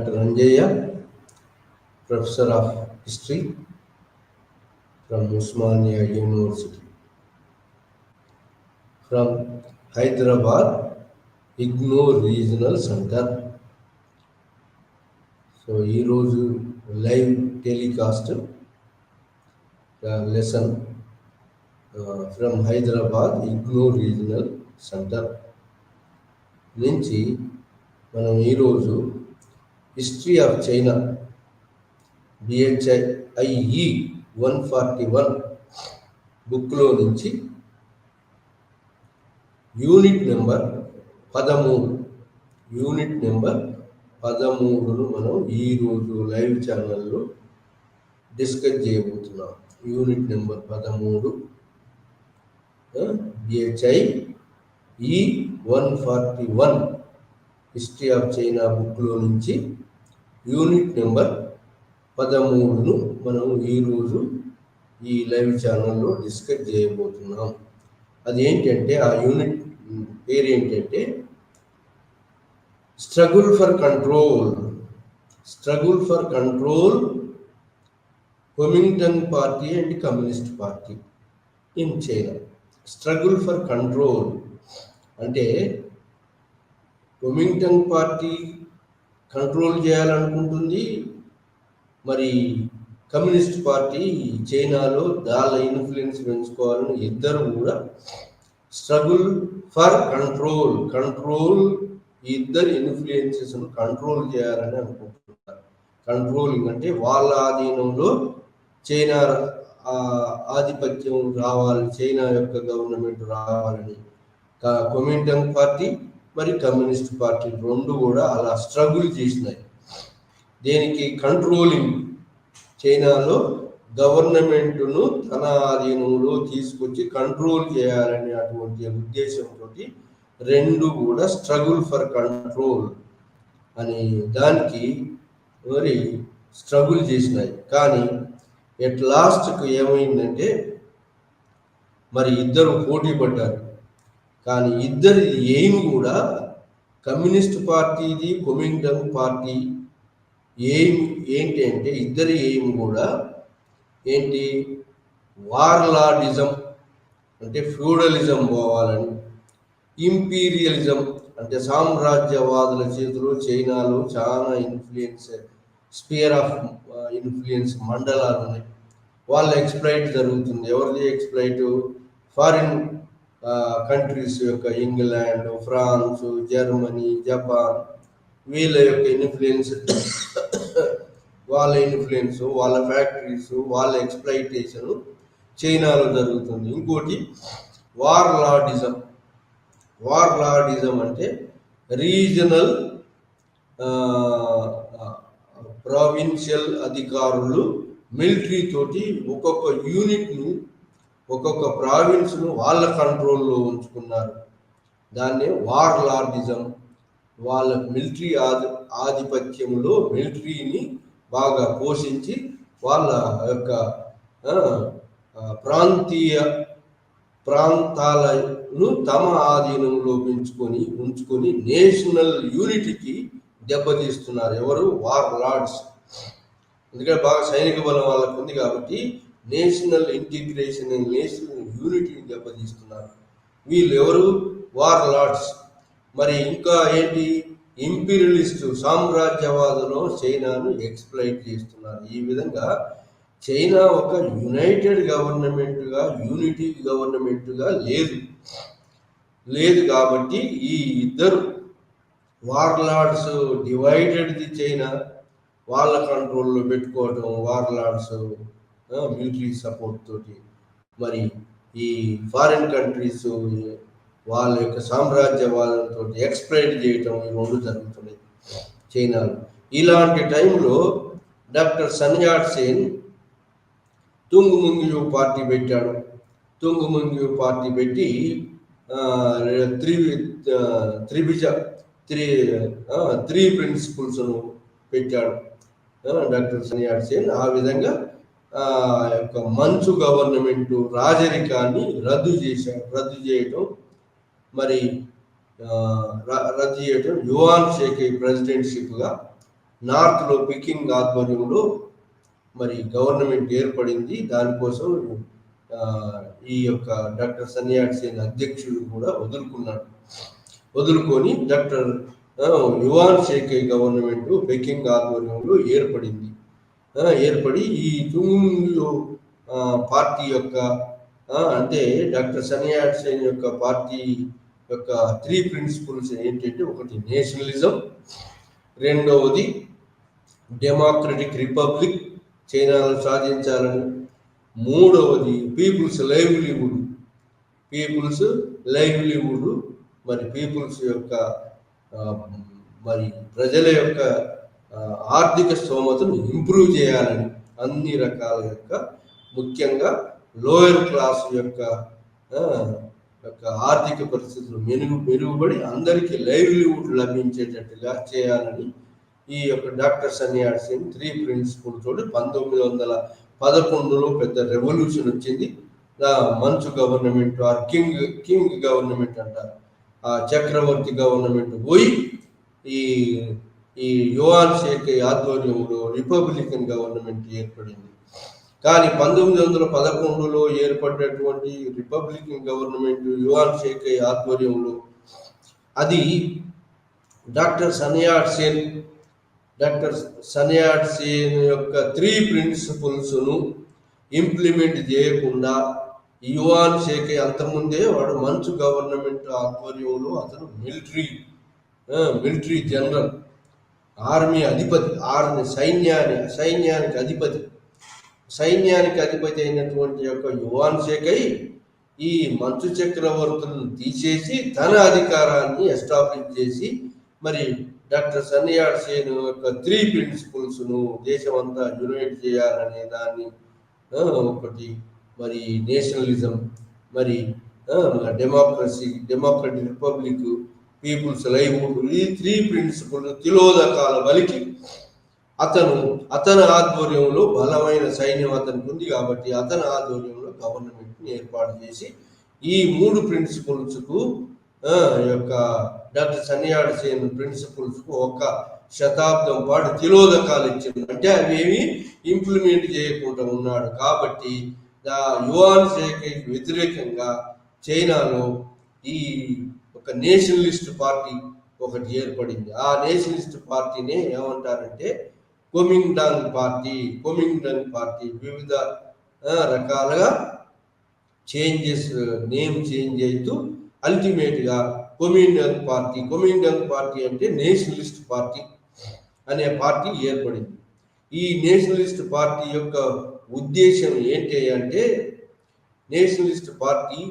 Dr. Anjaya, Professor of History from Osmania University. From Hyderabad, IGNOR Regional Center. So, ee roju live telecast lesson from Hyderabad, IGNOR Regional Center. నుంచి మనం ఈరోజు history of China BHIE 141 బుక్లో నుంచి unit number 13ను మనం ఈరోజు live ఛానల్లో discuss చేయబోతున్నాం. Unit number 13 BHIE 141 history of China బుక్లో నుంచి యూనిట్ నెంబర్ 13ను మనం ఈరోజు ఈ లైవ్ ఛానల్లో డిస్కస్ చేయబోతున్నాం. అది ఏంటంటే ఆ యూనిట్ పేరు ఏంటంటే struggle for control Kuomintang party and communist party in China. Struggle for control అంటే కుమింగ్టన్ పార్టీ కంట్రోల్ చేయాలనుకుంటుంది, మరి కమ్యూనిస్ట్ పార్టీ చైనాలో దాని ఇన్ఫ్లుయెన్స్ పెంచుకోవాలని ఇద్దరు కూడా స్ట్రగుల్ ఫర్ కంట్రోల్ ఈ ఇద్దరు ఇన్ఫ్లుయెన్సెస్ను కంట్రోల్ చేయాలని అనుకుంటున్నారు. కంట్రోలింగ్ అంటే వాళ్ళ ఆధీనంలో చైనా ఆధిపత్యం రావాలి, చైనా యొక్క గవర్నమెంట్ రావాలని కుమింటన్ పార్టీ మరి కమ్యూనిస్ట్ పార్టీ రెండు కూడా అలా స్ట్రగుల్ చేసినాయి. దేనికి? కంట్రోలింగ్, చైనాలో గవర్నమెంట్ను తన ఆధీనంలో తీసుకొచ్చి కంట్రోల్ చేయాలనే అటువంటి ఉద్దేశంతో రెండు కూడా స్ట్రగుల్ ఫర్ కంట్రోల్ అని దానికి మరి స్ట్రగుల్ చేసినాయి. కానీ ఎట్ లాస్ట్కు ఏమైందంటే మరి ఇద్దరు పోటీ పడ్డారు. కానీ ఇద్దరి ఎయిమ్ కూడా కమ్యూనిస్ట్ పార్టీది కుమింటన్ పార్టీ ఎయిమ్ ఏంటి అంటే ఇద్దరి ఎయిమ్ కూడా ఏంటి? వార్లాడిజం అంటే ఫ్యూడలిజం పోవాలని, ఇంపీరియలిజం అంటే సామ్రాజ్యవాదుల చేతిలో చైనాలో చాలా స్పియర్ ఆఫ్ ఇన్ఫ్లుయెన్స్ మండలాలు ఉన్నాయి. వాళ్ళ ఎక్స్ప్లైట్ జరుగుతుంది. ఎవరిది ఎక్స్ప్లైట్? ఫారిన్ కంట్రీస్ యొక్క ఇంగ్లాండ్, ఫ్రాన్స్, జర్మనీ, జపాన్ వీళ్ళ యొక్క ఇన్ఫ్లుయెన్స్, వాళ్ళ ఫ్యాక్టరీస్, వాళ్ళ ఎక్స్ప్లైటేషన్ చైనాలో జరుగుతుంది. ఇంకోటి వార్లాడిజం అంటే రీజనల్ ప్రావిన్షియల్ అధికారులు మిలిటరీ తోటి ఒక్కొక్క యూనిట్ను, ఒక్కొక్క ప్రావిన్స్ను వాళ్ళ కంట్రోల్లో ఉంచుకున్నారు. దాన్నే వార్లాడిజం. వాళ్ళ మిలిటరీ ఆధిపత్యంలో మిలిటరీని బాగా పోషించి వాళ్ళ యొక్క ప్రాంతాలను తమ ఆధీనంలో ఉంచుకొని నేషనల్ యూనిటీకి దెబ్బతీస్తున్నారు. ఎవరు? వార్లార్డ్స్. ఎందుకంటే బాగా సైనిక బలం వాళ్ళకు ఉంది కాబట్టి నేషనల్ ఇంటిగ్రేషన్, నేషనల్ యూనిటీని దెబ్బతీస్తున్నారు. వీళ్ళు ఎవరు? వార్లార్డ్స్. మరి ఇంకా ఏంటి? ఇంపీరియలిస్ట్, సామ్రాజ్యవాదులో చైనాను ఎక్స్ప్లైట్ చేస్తున్నారు. ఈ విధంగా చైనా ఒక యునైటెడ్ గవర్నమెంట్గా, యూనిటీ గవర్నమెంట్గా లేదు కాబట్టి ఈ ఇద్దరు వార్లార్డ్స్ డివైడెడ్ ది చైనా వాళ్ళ కంట్రోల్లో పెట్టుకోవటం, వార్లార్డ్స్ మిలిటరీ సపోర్ట్ తోటి మరి ఈ ఫారిన్ కంట్రీస్ వాళ్ళ యొక్క సామ్రాజ్యవాదంతో ఎక్స్ప్లైట్ చేయటం ఈ రెండు జరుగుతున్నాయి చైనాలో. ఇలాంటి టైంలో డాక్టర్ సన్ యాట్ సెన్ తుంగ్ముంగ్యూ పార్టీ పెట్టాడు. తుంగ్ముంగ్యూ పార్టీ పెట్టి త్రీ ప్రిన్సిపల్స్ను పెట్టాడు డాక్టర్ సన్ యాట్ సెన్. ఆ విధంగా యొక్క మంచు గవర్నమెంట్ రాజరికాన్ని రద్దు చేయటం, మరి రద్దు చేయటం, యువాన్ షేక్ ప్రెసిడెంట్షిప్గా నార్త్లో పెకింగ్ ఆధ్వర్యంలో మరి గవర్నమెంట్ ఏర్పడింది. దానికోసం ఈ యొక్క డాక్టర్ సన్ యాట్ సేన్ అధ్యక్షుడు కూడా వదులుకొని డాక్టర్ యువాన్ షేకే గవర్నమెంట్ పెకింగ్ ఆధ్వర్యంలో ఏర్పడి ఈ తుంగు పార్టీ యొక్క అంటే డాక్టర్ సన్ యాట్ సేన్ యొక్క పార్టీ యొక్క 3 ప్రిన్సిపల్స్ ఏంటంటే, ఒకటి నేషనలిజం, రెండవది డెమోక్రటిక్ రిపబ్లిక్ చైనాలో సాధించాలని, మూడవది పీపుల్స్ లైవ్లీవుడ్ మరి పీపుల్స్ యొక్క మరి ప్రజల యొక్క ఆర్థిక స్తోమతను ఇంప్రూవ్ చేయాలని, అన్ని రకాల యొక్క ముఖ్యంగా లోయర్ క్లాస్ యొక్క ఆర్థిక పరిస్థితులు మెరుగుపడి అందరికీ లైవ్లీవుడ్ లభించేటట్టుగా చేయాలని ఈ యొక్క doctor Sun Yat Sen 3 principle తోటి 1911లో పెద్ద రెవల్యూషన్ వచ్చింది. మంచు గవర్నమెంట్ ఆర్ కింగ్ గవర్నమెంట్ అంటారు, ఆ చక్రవర్తి గవర్నమెంట్ పోయి ఈ యువాన్ షేక్ ఆధ్వర్యంలో రిపబ్లికన్ గవర్నమెంట్ ఏర్పడింది. కానీ 1911లో ఏర్పడినటువంటి రిపబ్లికన్ గవర్నమెంట్ యువాన్ షేక్ ఆధ్వర్యంలో అది డాక్టర్ సన్ యాట్ సేన్ యొక్క 3 ప్రిన్సిపల్స్ను ఇంప్లిమెంట్ చేయకుండా యువాన్ షేక్ అంతకుముందే వాడు మంచు గవర్నమెంట్ ఆధ్వర్యంలో అతను మిలిటరీ జనరల్, ఆర్మీ అధిపతి, సైన్యానికి అధిపతి అయినటువంటి యొక్క యువాన్ షేక్ ఈ మంచు చక్రవర్తులను తీసేసి తన అధికారాన్ని ఎస్టాబ్లిష్ చేసి మరి డాక్టర్ సన్ యాట్ సేన్ యొక్క 3 ప్రిన్సిపల్స్ను దేశమంతా యునైట్ చేయాలనే దాన్ని, ఒకటి మరి నేషనలిజం, మరి డెమోక్రటిక్ రిపబ్లిక్, పీపుల్స్ లైవ్లీవుడ్, ఈ 3 ప్రిన్సిపల్ తిలోదకాల బలికి అతని ఆధ్వర్యంలో బలమైన సైన్యం అతనికి ఉంది కాబట్టి అతని ఆధ్వర్యంలో గవర్నమెంట్ని ఏర్పాటు చేసి ఈ 3 ప్రిన్సిపల్స్కు యొక్క డాక్టర్ సన్ యాట్ సేన్ ప్రిన్సిపల్స్కు 1 శతాబ్దం పాటు తిలోదకాలు ఇచ్చింది. అంటే అవేమి ఇంప్లిమెంట్ చేయకుండా ఉన్నాడు కాబట్టి యువాన్ షేక్ వ్యతిరేకంగా చైనాలో ఈ ఒక నేషనలిస్ట్ పార్టీ ఒకటి ఏర్పడింది. ఆ నేషనలిస్ట్ పార్టీనే ఏమంటారంటే కొమింగ్డాంగ్ పార్టీ. వివిధ రకాలుగా నేమ్ చేంజ్ అవుతూ అల్టిమేట్గా కొమింగ్డాంగ్ పార్టీ అంటే నేషనలిస్ట్ పార్టీ అనే పార్టీ ఏర్పడింది. ఈ నేషనలిస్ట్ పార్టీ యొక్క ఉద్దేశం ఏంటి అంటే, నేషనలిస్ట్ పార్టీ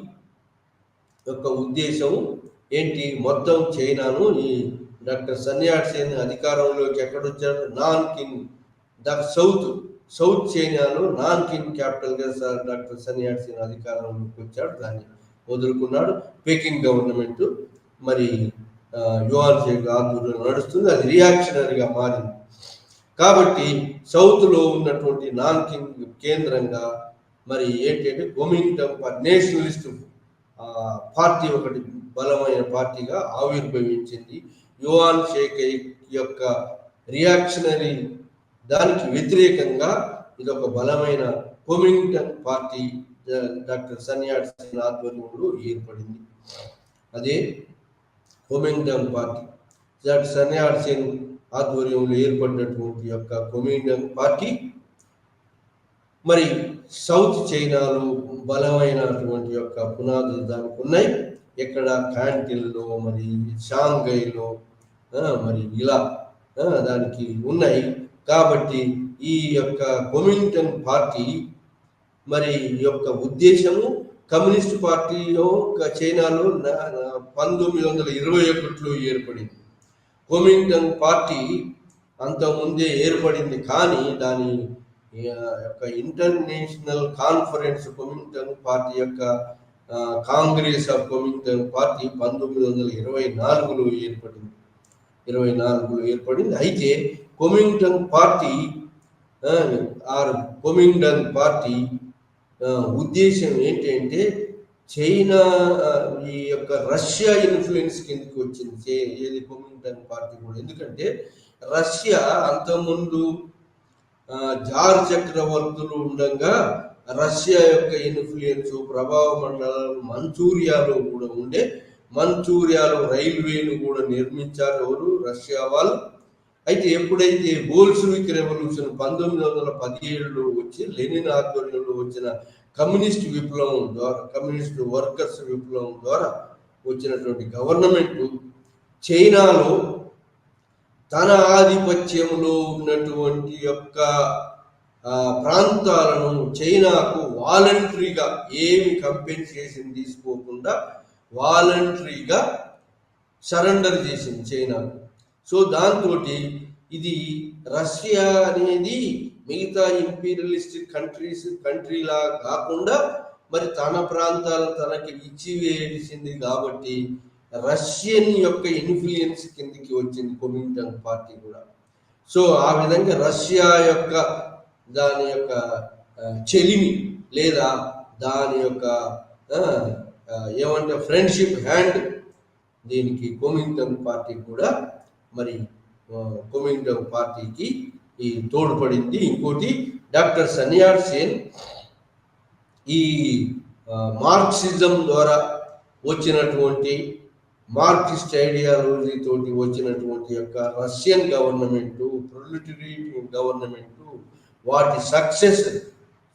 యొక్క ఉద్దేశం ఏంటి, మొత్తం చైనాను ఈ డాక్టర్ సన్ యాట్ సేన్ అధికారంలోకి ఎక్కడొచ్చాడు, సౌత్ చైనాలో నాన్కిన్ క్యాపిటల్గా డాక్టర్ సన్ యాట్ సేన్ అధికారంలోకి వచ్చాడు. దాన్ని వదులుకున్నాడు. పెకింగ్ గవర్నమెంట్ మరి యువాన్ షేక్ ఆధ్వర్యంలో నడుస్తుంది. అది రియాక్షనరీగా మారింది కాబట్టి సౌత్లో ఉన్నటువంటి నాన్కిన్ కేంద్రంగా మరి ఏంటంటే కొమింగ్డాంగ్ నేషనలిస్ట్ పార్టీ ఒకటి బలమైన పార్టీగా ఆవిర్భవించింది. యువాన్ షేక్ యొక్క రియాక్షనరీ దానికి వ్యతిరేకంగా ఇది ఒక బలమైన Kuomintang party doctor Sun Yat Sen ఆధ్వర్యంలో ఏర్పడింది. అదే Kuomintang party. Doctor Sun Yat Sen ఆధ్వర్యంలో ఏర్పడినటువంటి యొక్క కొమింగ్డాంగ్ పార్టీ మరి సౌత్ చైనాలో బలమైనటువంటి యొక్క పునాదులు దానికి ఉన్నాయి. ఎక్కడ క్యాంటీన్లో, మరి షాంఘైలో, మరి ఇలా దానికి ఉన్నాయి. కాబట్టి ఈ యొక్క కొమింగ్డాంగ్ పార్టీ మరి యొక్క ఉద్దేశము కమ్యూనిస్ట్ పార్టీ చైనాలో 1921లో ఏర్పడింది. కొమింగ్డాంగ్ పార్టీ అంతకుముందే ఏర్పడింది, కానీ దాని యొక్క ఇంటర్నేషనల్ కాన్ఫరెన్స్ కొమింగ్డాంగ్ పార్టీ యొక్క కాంగ్రెస్ ఆఫ్ కొమింగ్డాంగ్ పార్టీ 1924లో ఏర్పడింది. అయితే కొమింగ్డాంగ్ పార్టీ ఉద్దేశం ఏంటంటే, చైనా ఈ యొక్క రష్యా ఇన్ఫ్లుయెన్స్ కిందకి వచ్చింది ఏది కొమింగ్డాంగ్ పార్టీ కూడా. ఎందుకంటే రష్యా అంతకుముందు జార్ చక్రవర్తులు ఉండగా రష్యా యొక్క ఇన్ఫ్లుయెన్స్ ప్రభావ మండలాలు మంచూరియాలో కూడా ఉండే. మంచూరియాలో రైల్వేను కూడా నిర్మించారు ఎవరు? రష్యా వాళ్ళు. అయితే ఎప్పుడైతే బోల్షివిక్ రెవల్యూషన్ 1917లో వచ్చి లెనిన్ ఆధ్వర్యంలో వచ్చిన కమ్యూనిస్ట్ విప్లవం ద్వారా, కమ్యూనిస్ట్ వర్కర్స్ విప్లవం ద్వారా వచ్చినటువంటి గవర్నమెంట్ చైనాలో తన ఆధిపత్యంలో ఉన్నటువంటి యొక్క ప్రాంతాలను చైనాకు వాలంటరీగా ఏమి కంపెన్సేషన్ తీసుకోకుండా వాలంటరీగా సరెండర్ చేసింది చైనాకు. సో దాంతో ఇది రష్యా అనేది మిగతా ఇంపీరియలిస్టిక్ కంట్రీలా కాకుండా మరి తన ప్రాంతాలను తనకి ఇచ్చివేసింది కాబట్టి రష్యన్ యొక్క ఇన్ఫ్లుయెన్స్ కిందికి వచ్చింది కొమింటన్ పార్టీ కూడా. సో ఆ విధంగా రష్యా యొక్క దాని యొక్క చెలిమి లేదా దాని యొక్క ఏమంటే ఫ్రెండ్షిప్ హ్యాండ్ దీనికి కొమింటన్ పార్టీ కూడా మరి కొమింటన్ పార్టీకి ఈ తోడ్పడింది. ఇంకోటి డాక్టర్ సన్ యాట్ సేన్ ఈ మార్క్సిజం ద్వారా వచ్చినటువంటి మార్క్సిస్ట్ ఐడియాలజీ తోటి వచ్చినటువంటి యొక్క రష్యన్ గవర్నమెంటు, ప్రొలిటేరియన్ గవర్నమెంటు వాటి సక్సెస్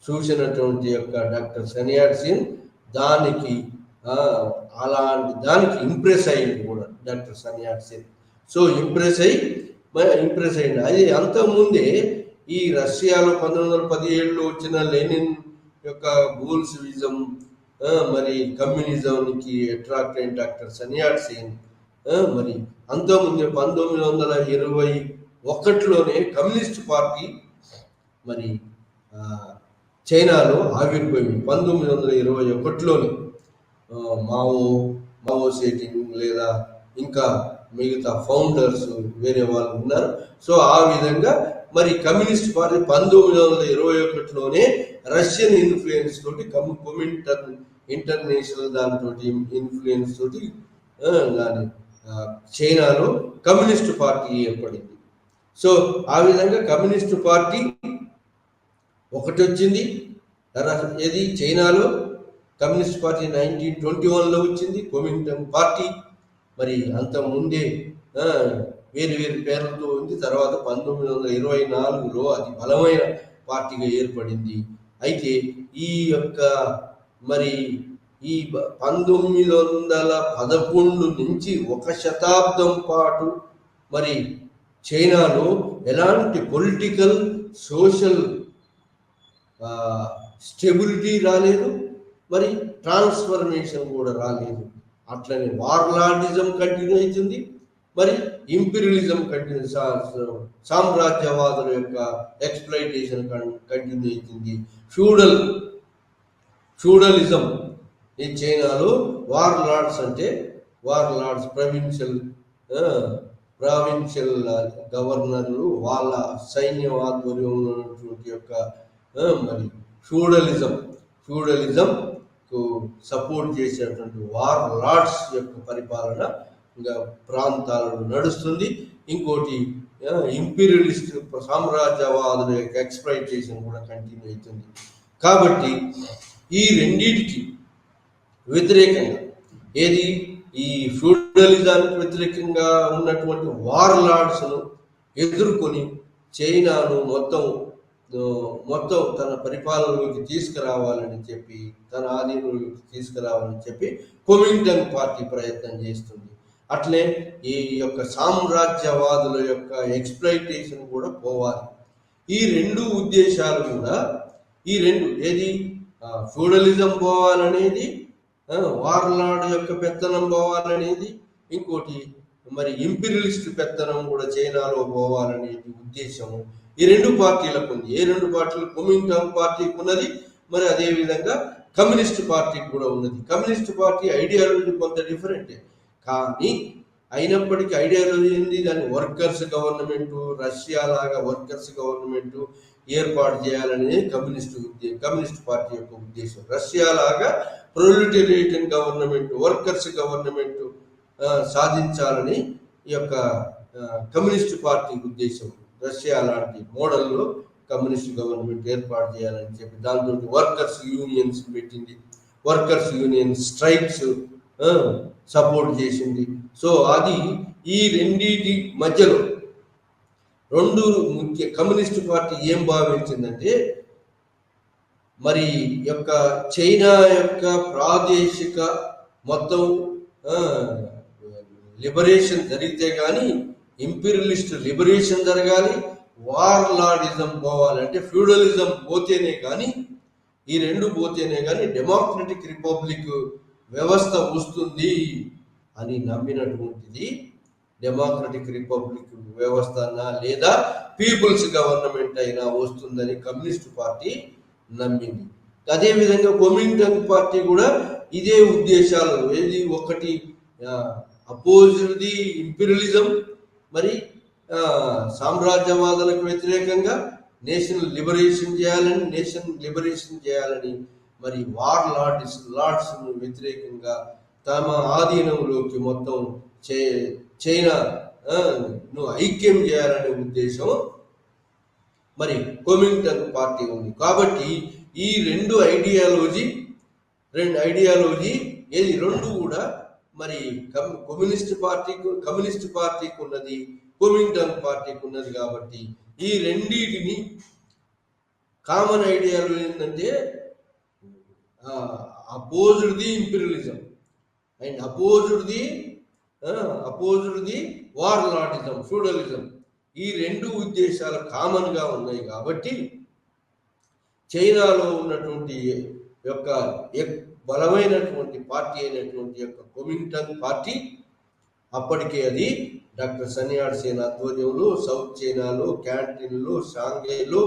చూసినటువంటి యొక్క డాక్టర్ సన్ యాట్ సేన్ దానికి అలాంటి దానికి ఇంప్రెస్ అయ్యింది కూడా doctor Sun Yat Sen. So impress అయ్యింది. అది అంతకుముందే ఈ రష్యాలో 1917లో వచ్చిన లెనిన్ యొక్క బోల్షివిజం మరి కమ్యూనిజంకి అట్రాక్ట్ అయిన డాక్టర్ సన్ యాట్ సేన్ మరి అంతకుముందే 1921లోనే కమ్యూనిస్ట్ పార్టీ మరి చైనాలో ఆవిర్భవించింది. 1921లోనే మావో సేటింగ్ లేదా ఇంకా మిగతా ఫౌండర్స్ వేరే వాళ్ళు ఉన్నారు. సో ఆ విధంగా మరి కమ్యూనిస్ట్ పార్టీ 1921లోనే రష్యన్ ఇన్ఫ్లుయెన్స్ తోటి కొమింటన్ ఇంటర్నేషనల్ దానితో ఇన్ఫ్లుయెన్స్ తోటి దాని చైనాలో కమ్యూనిస్ట్ పార్టీ ఏర్పడింది. సో ఆ విధంగా కమ్యూనిస్ట్ పార్టీ ఒకటి వచ్చింది. ఏది చైనాలో కమ్యూనిస్ట్ పార్టీ 1921లో వచ్చింది. కొమింటన్ పార్టీ మరి అంత ముందే వేరు వేరు పేర్లతో ఉంది. తర్వాత 1924లో అది బలమైన పార్టీగా ఏర్పడింది. అయితే ఈ యొక్క మరి ఈ 1911 నుంచి 1 శతాబ్దం పాటు మరి చైనాలో ఎలాంటి పొలిటికల్ సోషల్ స్టెబిలిటీ రాలేదు, మరి ట్రాన్స్ఫర్మేషన్ కూడా రాలేదు. అట్లనే వార్లాండిజం కంటిన్యూ అవుతుంది, మరి ఇంపీరియలిజం కంటిన్యూ, సామ్రాజ్యవాదుల యొక్క ఎక్స్ప్లైటేషన్ కంటిన్యూ అవుతుంది. ఫ్యూడలిజం ఈ చైనాలో వార్లార్డ్స్ ప్రావిన్షియల్ గవర్నర్లు వాళ్ళ సైన్యం ఆధ్వర్యంలో ఉన్నటువంటి యొక్క మరి ఫ్యూడలిజం సపోర్ట్ చేసేటువంటి వార్లార్డ్స్ యొక్క పరిపాలన ఇంకా ప్రాంతాలను నడుస్తుంది. ఇంకోటి ఇంపీరియలిస్ట్ సామ్రాజ్యవాదుల యొక్క ఎక్స్ప్లైటేషన్ కూడా కంటిన్యూ అవుతుంది. కాబట్టి ఈ రెండింటికి వ్యతిరేకంగా ఏది ఈ ఫ్యూడలిజానికి వ్యతిరేకంగా ఉన్నటువంటి వార్లార్డ్స్ను ఎదుర్కొని చైనాను మొత్తం తన పరిపాలనలోకి తీసుకురావాలని చెప్పి, తన ఆధీనంలోకి తీసుకురావాలని చెప్పి కొమింటన్ పార్టీ ప్రయత్నం చేస్తుంది. అట్లే ఈ యొక్క సామ్రాజ్యవాదుల యొక్క ఎక్స్ప్లైటేషన్ కూడా పోవాలి. ఈ రెండు ఉద్దేశాలు కూడా ఏది ఫ్యూడలిజం పోవాలనేది, వార్లార్డ్ యొక్క పెత్తనం పోవాలనేది, ఇంకోటి మరి ఇంపీరియలిస్ట్ పెత్తనం కూడా చైనాలో పోవాలనేది ఉద్దేశము ఈ రెండు పార్టీలకు ఉంది. ఏ రెండు పార్టీలు? కొమింటన్ పార్టీకి ఉన్నది, మరి అదేవిధంగా కమ్యూనిస్ట్ పార్టీకి కూడా ఉన్నది. కమ్యూనిస్ట్ పార్టీ ఐడియాలజీ కొంత డిఫరెంటే, కానీ అయినప్పటికీ ఐడియాలజీ ఏంది? దాని వర్కర్స్ గవర్నమెంటు, రష్యా లాగా వర్కర్స్ గవర్నమెంటు ఏర్పాటు చేయాలనేది కమ్యూనిస్ట్ పార్టీ యొక్క ఉద్దేశం. రష్యా లాగా ప్రొలిటేరియన్ గవర్నమెంట్, వర్కర్స్ గవర్నమెంట్ సాధించాలని ఈ యొక్క కమ్యూనిస్ట్ పార్టీ ఉద్దేశం. రష్యా లాంటి మోడల్లో కమ్యూనిస్ట్ గవర్నమెంట్ ఏర్పాటు చేయాలని చెప్పి దాంతో వర్కర్స్ యూనియన్స్ పెట్టింది. వర్కర్స్ యూనియన్ స్ట్రైక్స్ సపోర్ట్ చేసింది. సో అది ఈ రెండింటి మధ్యలో రెండు ముఖ్య కమ్యూనిస్ట్ పార్టీ ఏం భావించిందంటే, మరి యొక్క చైనా యొక్క ప్రాదేశిక మొత్తం లిబరేషన్ జరిగితే కానీ, ఇంపీరియలిస్ట్ లిబరేషన్ జరగాలి, వార్ లార్డిజం పోవాలి, అంటే ఫ్యూడలిజం పోతేనే కానీ, ఈ రెండు పోతేనే కానీ డెమోక్రటిక్ రిపబ్లిక్ వ్యవస్థ వస్తుంది అని నమ్మినటువంటిది. డెమోక్రటిక్ రిపబ్లిక్ వ్యవస్థ లేదా పీపుల్స్ గవర్నమెంట్ అయినా వస్తుందని కమ్యూనిస్ట్ పార్టీ నమ్మింది. అదేవిధంగా కొమింటన్ పార్టీ కూడా ఇదే ఉద్దేశాలు. ఏది ఒకటి అపోజ్డ్ ఇంపీరియలిజం, మరి సామ్రాజ్యవాదులకు వ్యతిరేకంగా నేషన్ లిబరేషన్ చేయాలని మరి వార్ లార్డ్స్ వ్యతిరేకంగా తమ ఆధీనంలోకి మొత్తం చైనా ఐక్యం చేయాలనే ఉద్దేశం మరి కొమింటన్ పార్టీ ఉంది. కాబట్టి ఈ రెండు ఐడియాలజీ ఏది రెండు కూడా మరి కమ్యూనిస్ట్ పార్టీకి ఉన్నది, కొమింటన్ పార్టీకి ఉన్నది. కాబట్టి ఈ రెండింటిని కామన్ ఐడియాలు ఏంటంటే opposed the imperialism and opposed the war lordism, feudalism. ఈ రెండు ఉద్దేశాలు కామన్ గా ఉన్నాయి. కాబట్టి చైనాలో ఉన్నటువంటి యొక్క బలమైనటువంటి పార్టీ అయినటువంటి యొక్క కొమింటన్ పార్టీ, అప్పటికే అది డాక్టర్ సన్ యాట్ సేన్ ఆధ్వర్యంలో సౌత్ చైనాలో, క్యాంటీన్లో, షాంఘైలో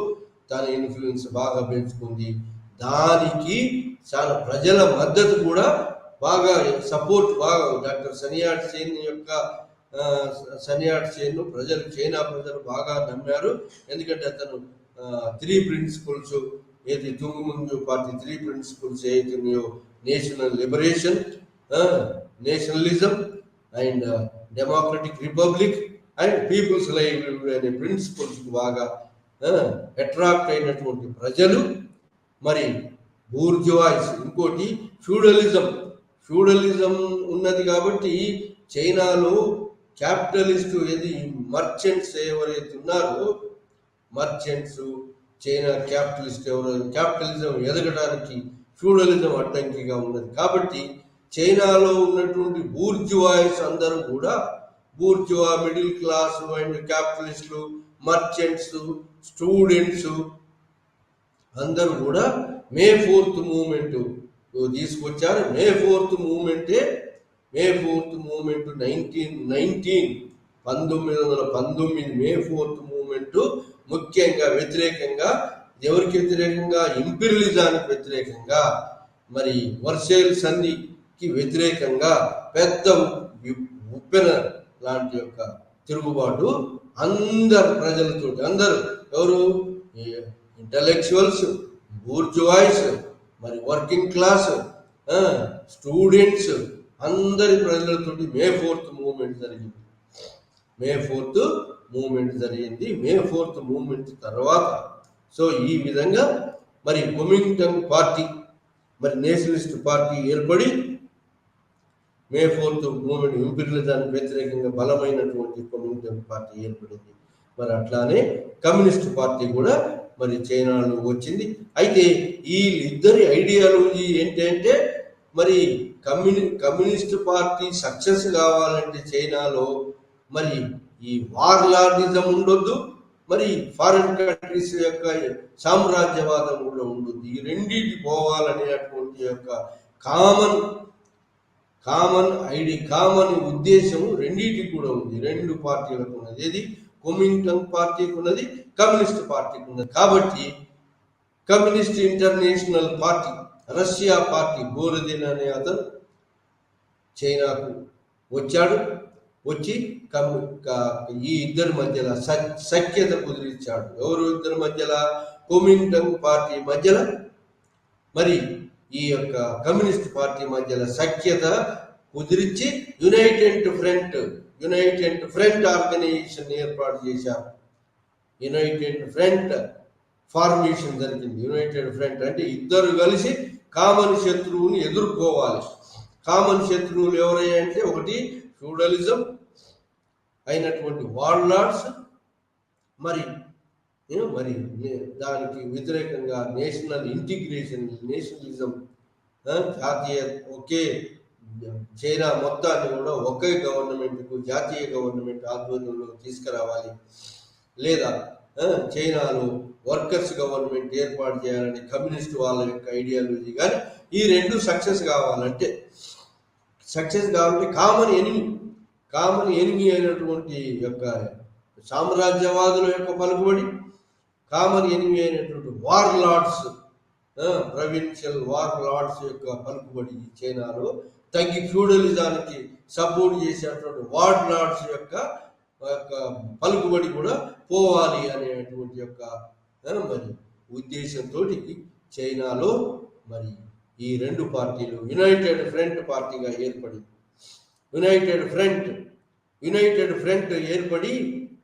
తన ఇన్ఫ్లుయెన్స్ బాగా పెంచుకుంది. దానికి చాలా ప్రజల మద్దతు కూడా బాగా support doctor Sun Yat Sen ప్రజలు, చైనా ప్రజలు బాగా నమ్మారు. ఎందుకంటే అతను 3 ప్రిన్సిపల్స్ ఏది తుంగుముంగు పార్టీ 3 ప్రిన్సిపల్స్ ఏదైతున్నాయో, national liberation, nationalism and democratic republic and people's livelihood అనే ప్రిన్సిపల్స్ బాగా అట్రాక్ట్ అయినటువంటి ప్రజలు. మరి బూర్జువాయిస్, ఇంకోటి ఫ్యూడలిజం ఉన్నది. కాబట్టి చైనాలో క్యాపిటలిస్టు ఏది మర్చెంట్స్ ఎవరైతే ఉన్నారో, మర్చెంట్స్ చైనా క్యాపిటలిజం ఎదగడానికి ఫ్యూడలిజం అడ్డంకిగా ఉన్నది. కాబట్టి చైనాలో ఉన్నటువంటి బూర్జువాయిస్ అందరూ కూడా, బూర్జువా, మిడిల్ క్లాస్ అండ్ క్యాపిటలిస్టులు, మర్చెంట్స్, స్టూడెంట్స్ అందరూ కూడా మే 4th మూవ్మెంట్ తీసుకొచ్చారు. మే 4th మూవ్మెంట్ 1919 మే 4th మూవ్మెంట్ ముఖ్యంగా వ్యతిరేకంగా, ఎవరికి వ్యతిరేకంగా? ఇంపీరియలిజానికి వ్యతిరేకంగా, మరి వర్సేల్ సంధికి వ్యతిరేకంగా పెద్ద ఉప్పెన లాంటి యొక్క తిరుగుబాటు అందరు ప్రజలతో, అందరు ఎవరు? ఇంటలెక్చువల్స్, బూర్జువాయిస్, మరి వర్కింగ్ క్లాస్, స్టూడెంట్స్ అందరి ప్రజలతోటి మే 4th మూవ్మెంట్ జరిగింది. మే 4th మూవ్మెంట్ తర్వాత సో ఈ విధంగా మరి కొమింటన్ పార్టీ, మరి నేషనలిస్ట్ పార్టీ ఏర్పడి మే 4th మూవ్మెంట్ ఇంపీరియలిజానికి వ్యతిరేకంగా బలమైనటువంటి కొమింటన్ పార్టీ ఏర్పడింది. మరి అట్లానే కమ్యూనిస్ట్ పార్టీ కూడా మరి చైనాలో వచ్చింది. అయితే ఈ ఇద్దరి ఐడియాలజీ ఏంటంటే, మరి కమ్యూనిస్ట్ పార్టీ సక్సెస్ కావాలంటే చైనాలో మరి ఈ వార్ లార్డిజం ఉండొద్దు, మరి ఫారిన్ కంట్రీస్ యొక్క సామ్రాజ్యవాదం కూడా ఉండొద్దు. ఈ రెండింటి పోవాలనేటువంటి యొక్క కామన్ ఉద్దేశము రెండింటికి కూడా ఉంది. రెండు పార్టీలకు ఉన్నది. ఏది? కొమింటన్ పార్టీకి ఉన్నది, కమ్యూనిస్ట్ పార్టీకి ఉన్నది. కాబట్టి communist international party, Russia party, Borodin అనే అతను చైనాకు వచ్చాడు. వచ్చి ఈ ఇద్దరి మధ్యలో సఖ్యత కుదిరించాడు. ఎవరు ఇద్దరి మధ్యలో? కొమింటన్ పార్టీ మధ్యలో, మరి ఈ యొక్క కమ్యూనిస్ట్ పార్టీ మధ్యలో సఖ్యత కుదిరించి united front united front organisation ఏర్పాటు చేశారు. యునైటెడ్ ఫ్రంట్ ఫార్మేషన్ జరిగింది. యునైటెడ్ ఫ్రంట్ అంటే ఇద్దరు కలిసి కామన్ శత్రువుని ఎదుర్కోవాలి. కామన్ శత్రువులు ఎవరయ్యా అంటే ఒకటి ఫ్యూడలిజం అయినటువంటి వార్లార్డ్స్, మరి దానికి వ్యతిరేకంగా నేషనల్ ఇంటిగ్రేషన్, నేషనలిజం, జాతీయ ఒకే చైనా మొత్తాన్ని కూడా ఒకే గవర్నమెంట్కు, జాతీయ గవర్నమెంట్ ఆధ్వర్యంలో తీసుకురావాలి, లేదా చైనాలో వర్కర్స్ గవర్నమెంట్ ఏర్పాటు చేయాలని కమ్యూనిస్ట్ వాళ్ళ యొక్క ఐడియాలజీ. కానీ ఈ రెండు సక్సెస్ కావాలంటే కామన్ ఎనిమి అయినటువంటి యొక్క సామ్రాజ్యవాదుల యొక్క పలుకుబడి, కామన్ ఎనిమి అయినటువంటి వార్లార్డ్స్, ప్రొవిన్షియల్ వార్లార్డ్స్ యొక్క పలుకుబడి చైనాలో తగ్గి ఫ్యూడలిజానికి సపోర్ట్ చేసేటువంటి వార్లార్డ్స్ యొక్క పలుకుబడి కూడా పోవాలి అనేటువంటి యొక్క మరి ఉద్దేశంతో చైనాలో మరి ఈ రెండు పార్టీలు యునైటెడ్ ఫ్రంట్ పార్టీగా ఏర్పడింది. యునైటెడ్ ఫ్రంట్ ఏర్పడి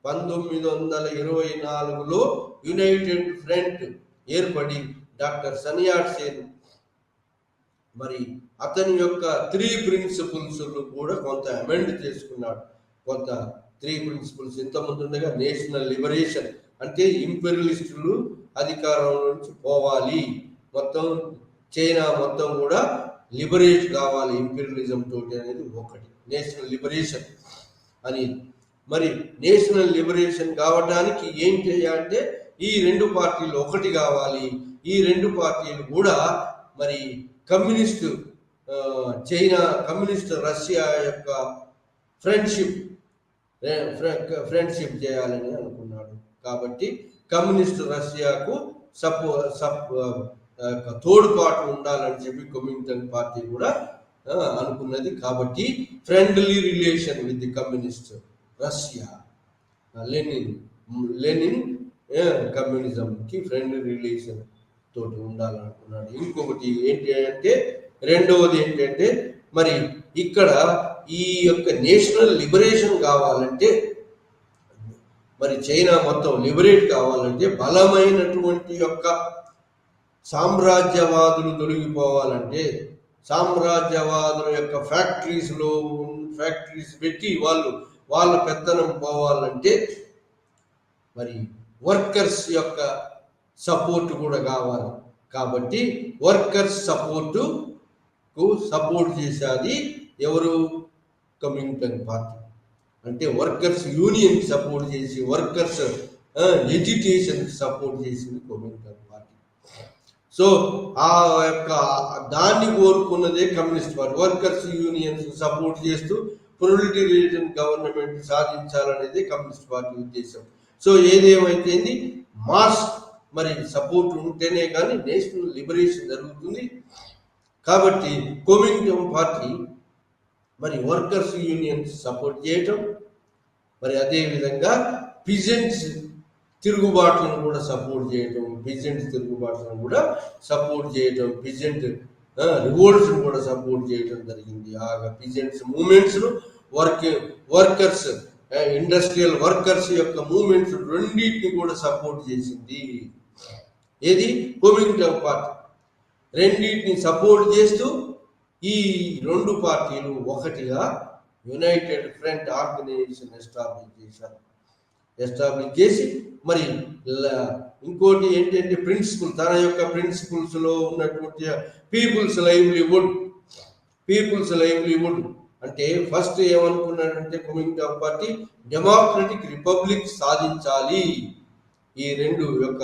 1924లో యునైటెడ్ ఫ్రంట్ ఏర్పడి డాక్టర్ సన్ యాట్ సేన్ మరి అతని యొక్క 3 ప్రిన్సిపల్స్ కూడా కొంత అమెండ్ చేసుకున్నాడు. కొంత 3 ప్రిన్సిపల్స్ ఇంతకుముందు ఉండగా నేషనల్ లిబరేషన్ అంటే ఇంపీరియలిస్టులు అధికారం నుంచి పోవాలి, మొత్తం చైనా మొత్తం కూడా లిబరేట్ కావాలి ఇంపీరియలిజం తోటి అనేది ఒకటి నేషనల్ లిబరేషన్ అని. మరి నేషనల్ లిబరేషన్ కావడానికి ఏం చేయాలంటే ఈ రెండు పార్టీలు ఒకటి కావాలి. ఈ రెండు పార్టీలు కూడా మరి కమ్యూనిస్ట్ చైనా, కమ్యూనిస్ట్ రష్యా యొక్క ఫ్రెండ్షిప్ చేయాలని అనుకున్నాడు. కాబట్టి కమ్యూనిస్ట్ రష్యాకు తోడ్పాటు ఉండాలని చెప్పి కమ్యూనిస్ట్ పార్టీ కూడా అనుకున్నది. కాబట్టి friendly relation with the communist Russia, Lenin కమ్యూనిజంకి ఫ్రెండ్లీ రిలేషన్ తోటి ఉండాలనుకున్నాడు. ఇంకొకటి ఏంటి అంటే రెండవది ఏంటంటే మరి ఇక్కడ ఈ యొక్క నేషనల్ లిబరేషన్ కావాలంటే, మరి చైనా మొత్తం లిబరేట్ కావాలంటే బలమైనటువంటి యొక్క సామ్రాజ్యవాదులు తొలగిపోవాలంటే, సామ్రాజ్యవాదుల యొక్క ఫ్యాక్టరీస్ పెట్టి వాళ్ళ పెత్తనం పోవాలంటే మరి వర్కర్స్ యొక్క సపోర్ట్ కూడా కావాలి. కాబట్టి వర్కర్స్ సపోర్ట్ చేసేది ఎవరు? Communist party. అంటే వర్కర్స్ యూనియన్ సపోర్ట్ చేసి, వర్కర్స్ ఎడ్యుకేషన్ సపోర్ట్ చేసింది కమ్యూనిస్ట్ పార్టీ. సో ఆ యొక్క దాన్ని కోరుకున్నదే communist party. Workers unions support చేస్తూ ప్రొలిటేరియన్ గవర్నమెంట్ సాధించాలనేది కమ్యూనిస్ట్ పార్టీ ఉద్దేశం. సో ఏదేమైతే మాస్ మరి సపోర్ట్ ఉంటేనే కానీ నేషనల్ లిబరేషన్ జరుగుతుంది. కాబట్టి కమ్యూనిస్ట్ పార్టీ మరి వర్కర్స్ యూనియన్స్ సపోర్ట్ చేయటం, మరి అదేవిధంగా పిజెంట్స్ తిరుగుబాట్లను కూడా సపోర్ట్ చేయటం, పిజెంట్ రివోల్ట్స్ను కూడా సపోర్ట్ చేయటం జరిగింది. ఆ పిజెంట్స్ మూమెంట్స్ను వర్కర్స్ ఇండస్ట్రియల్ వర్కర్స్ యొక్క మూమెంట్స్ రెండింటిని కూడా సపోర్ట్ చేసింది. ఏది? కమ్యూనిస్ట్ పార్టీ రెండింటిని సపోర్ట్ చేస్తూ ఈ రెండు పార్టీలు ఒకటిగా యునైటెడ్ ఫ్రంట్ ఆర్గనైజేషన్ ఎస్టాబ్లిష్ చేసి మరి ఇంకోటి ఏంటంటే తన యొక్క ప్రిన్సిపల్స్ లో ఉన్నటువంటి పీపుల్స్ లైవ్లీవుడ్ అంటే ఫస్ట్ ఏమనుకున్నాడంటే కమ్యూనిస్ట్ పార్టీ డెమోక్రటిక్ రిపబ్లిక్ సాధించాలి. ఈ రెండు యొక్క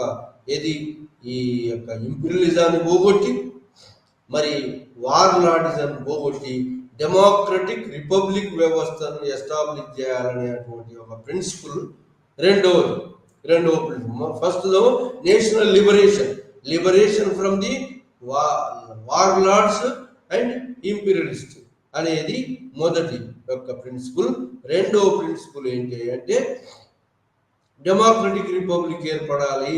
ఈ యొక్క ఇంపీరియలిజాన్ని పోగొట్టి మరి వార్లార్డిజాన్ని పోగొట్టి డెమోక్రటిక్ రిపబ్లిక్ వ్యవస్థను ఎస్టాబ్లిష్ చేయాలనేటువంటి ఒక ప్రిన్సిపల్ రెండవ principle. First national liberation from the warlords and imperialist అనేది మొదటి యొక్క ప్రిన్సిపల్. రెండవ ప్రిన్సిపల్ ఏంటి అంటే డెమోక్రటిక్ రిపబ్లిక్ ఏర్పడాలి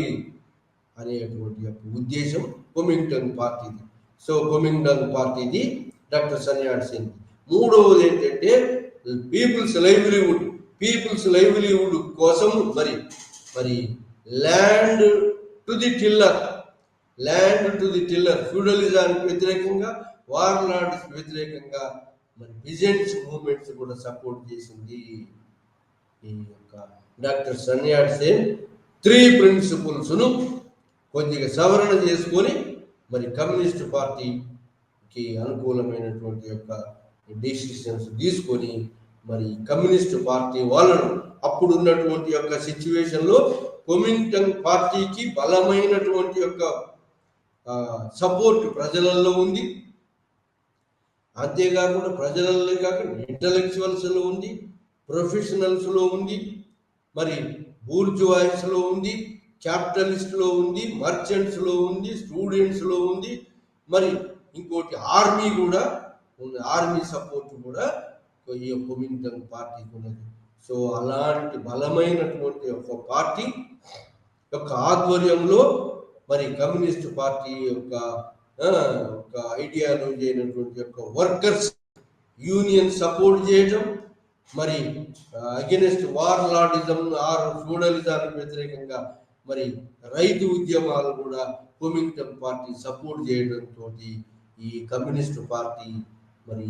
అనేటువంటి యొక్క ఉద్దేశం కమ్యూనిస్ట్ పార్టీది. సో కమ్యూనిస్ట్ పార్టీది డాక్టర్ సన్ యాట్ సేన్. మూడవది ఏంటంటే పీపుల్స్ లైవ్లీవుడ్ కోసం మరి ల్యాండ్ టు ది టిల్లర్ ఫ్యూడలిజానికి వ్యతిరేకంగా, వార్లాడ్స్ వ్యతిరేకంగా మరి పిజెంట్స్ మూవ్మెంట్స్ కూడా సపోర్ట్ చేసింది. ఈ యొక్క డాక్టర్ సన్యాడ్ సేన్ 3 ప్రిన్సిపుల్స్ను కొద్దిగా సవరణ చేసుకొని మరి కమ్యూనిస్ట్ పార్టీకి అనుకూలమైనటువంటి యొక్క డెసిషన్స్ తీసుకొని మరి కమ్యూనిస్ట్ పార్టీ వాళ్ళను అప్పుడు ఉన్నటువంటి యొక్క సిచ్యువేషన్లో కొమింటన్ పార్టీకి బలమైనటువంటి యొక్క సపోర్ట్ ప్రజలలో ఉంది. అంతేకాకుండా ప్రజలలో కాకుండా ఇంటలెక్చువల్స్లో ఉంది, ప్రొఫెషనల్స్లో ఉంది, మరి బూర్జువాయిస్లో ఉంది, క్యాపిటలిస్ట్లో ఉంది, మర్చెంట్స్లో ఉంది, స్టూడెంట్స్లో ఉంది, మరి ఇంకోటి ఆర్మీ కూడా ఉంది. ఆర్మీ సపోర్ట్ కూడా ఈ కొమింటన్ పార్టీకి ఉన్నది. సో అలాంటి బలమైనటువంటి ఒక పార్టీ యొక్క ఆధ్వర్యంలో మరి కమ్యూనిస్ట్ పార్టీ యొక్క ఐడియాలజీ అయినటువంటి యొక్క వర్కర్స్ యూనియన్ సపోర్ట్ చేయడం, మరి అగెనిస్ట్ వార్లాడిజం ఆర్ ఫ్యూడలిజానికి వ్యతిరేకంగా మరి రైతు ఉద్యమాలు కూడా కొమింటన్ పార్టీ సపోర్ట్ చేయడంతో ఈ కమ్యూనిస్ట్ పార్టీ మరి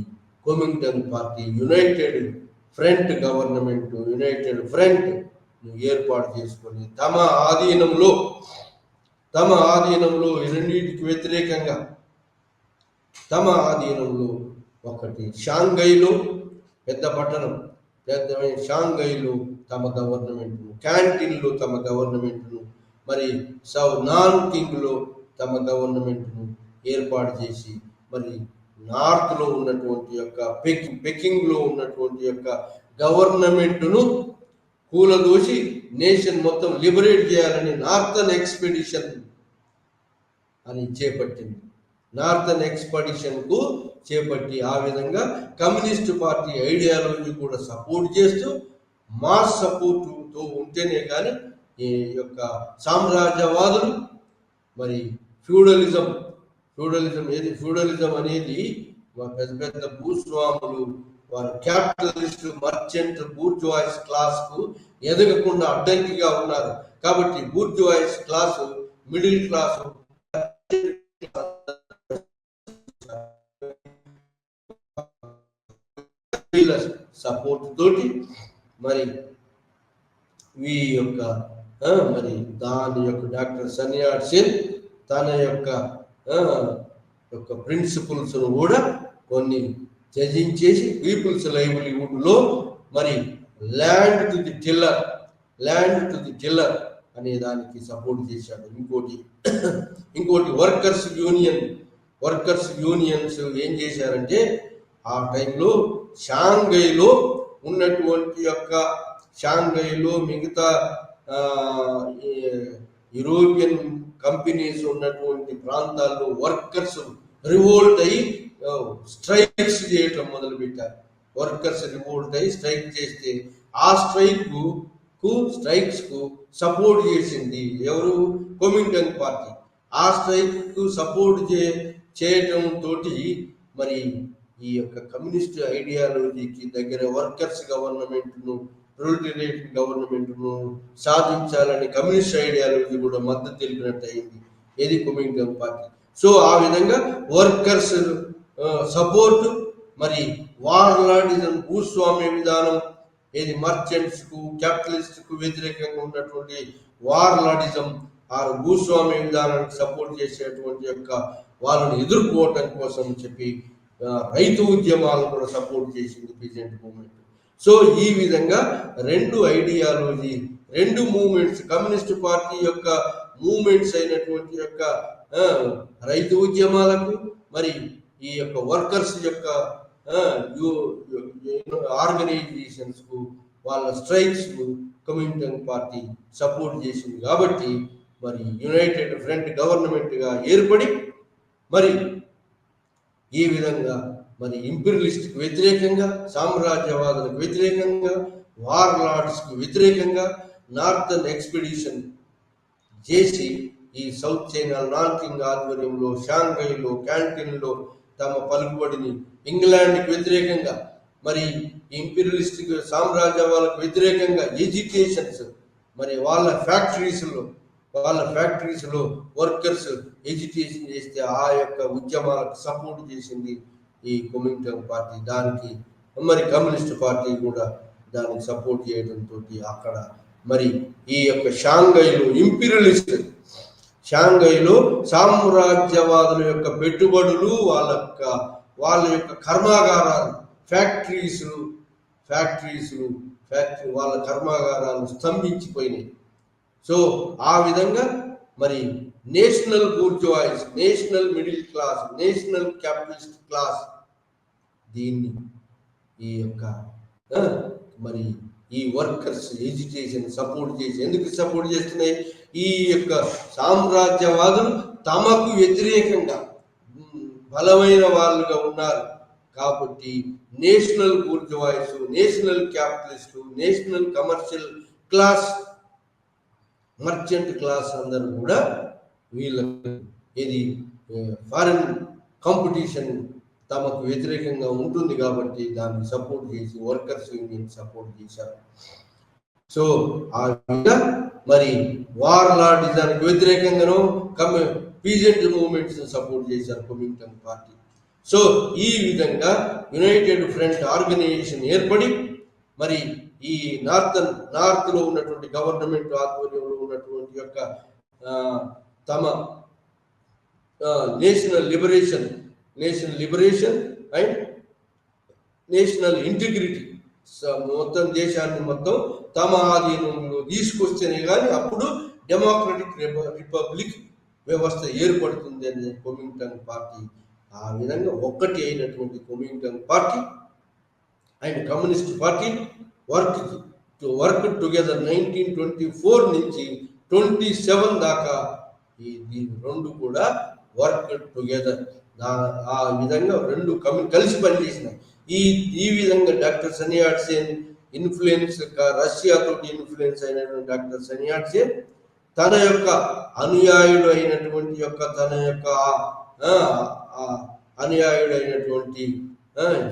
కొమింటన్ పార్టీ యునైటెడ్ ఫ్రంట్ ఏర్పాటు చేసుకొని తమ ఆధీనంలో రెండింటికి వ్యతిరేకంగా తమ ఆధీనంలో ఒకటి షాంఘైలో పెద్ద పట్టణం షాంఘైలో తమ గవర్నమెంట్ను, క్యాంటీన్లో తమ గవర్నమెంట్ను, మరి నాన్కింగ్లో తమ గవర్నమెంట్ను ఏర్పాటు చేసి మరి నార్త్లో ఉన్నటువంటి యొక్క పెకింగ్లో ఉన్నటువంటి యొక్క గవర్నమెంట్ను కూలదోసి నేషన్ మొత్తం లిబరేట్ చేయాలని నార్థన్ ఎక్స్పెడిషన్ అని చేపట్టింది. నార్థన్ ఎక్స్పెడిషన్కు చేపట్టి ఆ విధంగా కమ్యూనిస్ట్ పార్టీ ఐడియాలజీ కూడా సపోర్ట్ చేస్తూ మాస్ సపోర్టుతో ఉంటేనే కానీ ఈ యొక్క సామ్రాజ్యవాదులు మరి ఫ్యూడలిజం అనేది పెద్ద పెద్ద భూస్వాములు వారు క్యాపిటలిస్ట్, మర్చెంట్, బూర్జువాయిస్ క్లాస్కు ఎదగకుండా అడ్డంకిగా ఉన్నారు. కాబట్టి బూర్జువాయిస్ క్లాసు, మిడిల్ క్లాసు సపోర్ట్ తోటి మరి ఈ యొక్క మరి దాని యొక్క డాక్టర్ సన్యాడ్ సేన్ తన యొక్క ప్రిన్సిపల్స్ కూడా కొన్ని త్యజించేసి పీపుల్స్ లైవ్లీవుడ్లో మరి ల్యాండ్ టు ది టిల్లర్ అనే దానికి సపోర్ట్ చేశాడు. ఇంకోటి వర్కర్స్ యూనియన్స్ ఏం చేశారంటే ఆ టైంలో షాంఘైలో మిగతా యూరోపియన్ కంపెనీస్ ఉన్నటువంటి ప్రాంతాల్లో వర్కర్స్ రివోల్ట్ అయ్యి స్ట్రైక్స్ చేయటం మొదలుపెట్టారు. వర్కర్స్ రివోల్ట్ అయ్యి స్ట్రైక్ చేస్తే ఆ స్ట్రైక్స్ కు సపోర్ట్ చేసింది ఎవరు? కొమింటన్ పార్టీ. ఆ స్ట్రైక్ కు సపోర్ట్ చేయటం తోటి మరి ఈ యొక్క కమ్యూనిస్ట్ ఐడియాలజీకి దగ్గర వర్కర్స్ గవర్నమెంట్ను, ప్రొలిటేరియట్ గవర్నమెంట్ను సాధించాలని కమ్యూనిస్ట్ ఐడియాలజీ కూడా మద్దతు తెలిపినట్టు అయింది ఏది కొమింటన్ పార్టీ. సో ఆ విధంగా వర్కర్స్ సపోర్ట్ మరి వార్లాడిజం, భూస్వామ్య విధానం ఏది మర్చెంట్స్ కు, క్యాపిటలిస్ట్ కు వ్యతిరేకంగా ఉన్నటువంటి వార్లాడిజం ఆ భూస్వామ్య విధానానికి సపోర్ట్ చేసేటువంటి యొక్క వాళ్ళని ఎదుర్కోవటం కోసం చెప్పి రైతు ఉద్యమాలను కూడా సపోర్ట్ చేసింది పీజెంట్ మూవ్మెంట్. సో ఈ విధంగా రెండు ఐడియాలజీ, రెండు మూవ్మెంట్స్, కమ్యూనిస్ట్ పార్టీ యొక్క మూవ్మెంట్స్ అయినటువంటి యొక్క రైతు ఉద్యమాలకు మరి ఈ యొక్క వర్కర్స్ యొక్క ఆర్గనైజేషన్స్ కు, వాళ్ళ స్ట్రైక్స్ కు కొమింటన్ పార్టీ సపోర్ట్ చేసింది. కాబట్టి మరి యునైటెడ్ ఫ్రంట్ గవర్నమెంట్ గా ఏర్పడి మరి ఈ విధంగా మరి ఇంపీరియలిస్ట్ కు వ్యతిరేకంగా, సామ్రాజ్యవాదులకు వ్యతిరేకంగా, వార్లార్డ్స్ కు వ్యతిరేకంగా నార్థన్ ఎక్స్పెడిషన్ చేసి ఈ సౌత్ చైనా నాన్కింగ్ ఆధ్వర్యంలో షాంఘైలో, క్యాంటీన్లో తమ పలుకుబడిని, ఇంగ్లాండ్కి వ్యతిరేకంగా మరి ఇంపీరియలిస్టిక్ సామ్రాజ్యాలకు వ్యతిరేకంగా ఎడ్యుకేషన్స్, మరి వాళ్ళ ఫ్యాక్టరీస్లో వర్కర్స్ ఎడ్యుకేషన్ చేస్తే ఆ యొక్క ఉద్యమాలకు సపోర్ట్ చేసింది ఈ కుమింటాంగ్ పార్టీ. దానికి మరి కమ్యూనిస్ట్ పార్టీ కూడా దానికి సపోర్ట్ చేయడంతో అక్కడ మరి ఈ యొక్క షాంఘైలో సామ్రాజ్యవాదుల యొక్క పెట్టుబడులు, వాళ్ళ యొక్క కర్మాగారాలు, ఫ్యాక్టరీ వాళ్ళ కర్మాగారాలు స్తంభించిపోయినాయి. సో ఆ విధంగా మరి national bourgeoisie, national middle class, national capitalist class దీన్ని ఈ యొక్క మరి ఈ వర్కర్స్ ఎడ్యుకేషన్ సపోర్ట్ చేసి, ఎందుకు సపోర్ట్ చేస్తున్నాయి? ఈ యొక్క సామ్రాజ్యవాదులు తమకు వ్యతిరేకంగా బలమైన వాళ్ళుగా ఉన్నారు కాబట్టి national bourgeoisie, national capitalist, national commercial class, merchant class అందరూ కూడా వీళ్ళకి ఇది ఫారిన్ కాంపిటీషన్ తమకు వ్యతిరేకంగా ఉంటుంది కాబట్టి దాన్ని సపోర్ట్ చేసి వర్కర్స్ యూనియన్ సపోర్ట్ చేశారు. సో ఆ విధంగా మరి వార్లాడిజానికి వ్యతిరేకంగానూ పీజెంట్ మూవ్మెంట్స్ సపోర్ట్ చేశారు కుమింటాంగ్ పార్టీ. సో ఈ విధంగా యునైటెడ్ ఫ్రంట్ ఆర్గనైజేషన్ ఏర్పడి మరి ఈ నార్త్ లో ఉన్నటువంటి గవర్నమెంట్ ఆధ్వర్యంలో ఉన్నటువంటి యొక్క తమ national liberation and national integrity, మొత్తం దేశాన్ని మొత్తం తమ ఆధీనంలో తీసుకొస్తేనే కానీ అప్పుడు డెమోక్రటిక్ రిపబ్లిక్ వ్యవస్థ ఏర్పడుతుంది అనేది కుమింటాంగ్ పార్టీ. ఆ విధంగా ఒక్కటి అయినటువంటి Kuomintang party and communist party work together 1924 నుంచి 27 దాకా ఈ రెండు కూడా వర్క్ టుగెదర్. ఆ విధంగా రెండు కలిసి పనిచేసినాయి. ఈ విధంగా డాక్టర్ సన్నీ యాట్సేన్ ఇన్ఫ్లుయెన్స్, రష్యాతో ఇన్ఫ్లుయెన్స్ అయినటువంటి డాక్టర్ సన్నీ యాట్సేన్ తన యొక్క అనుయాయుడు అయినటువంటి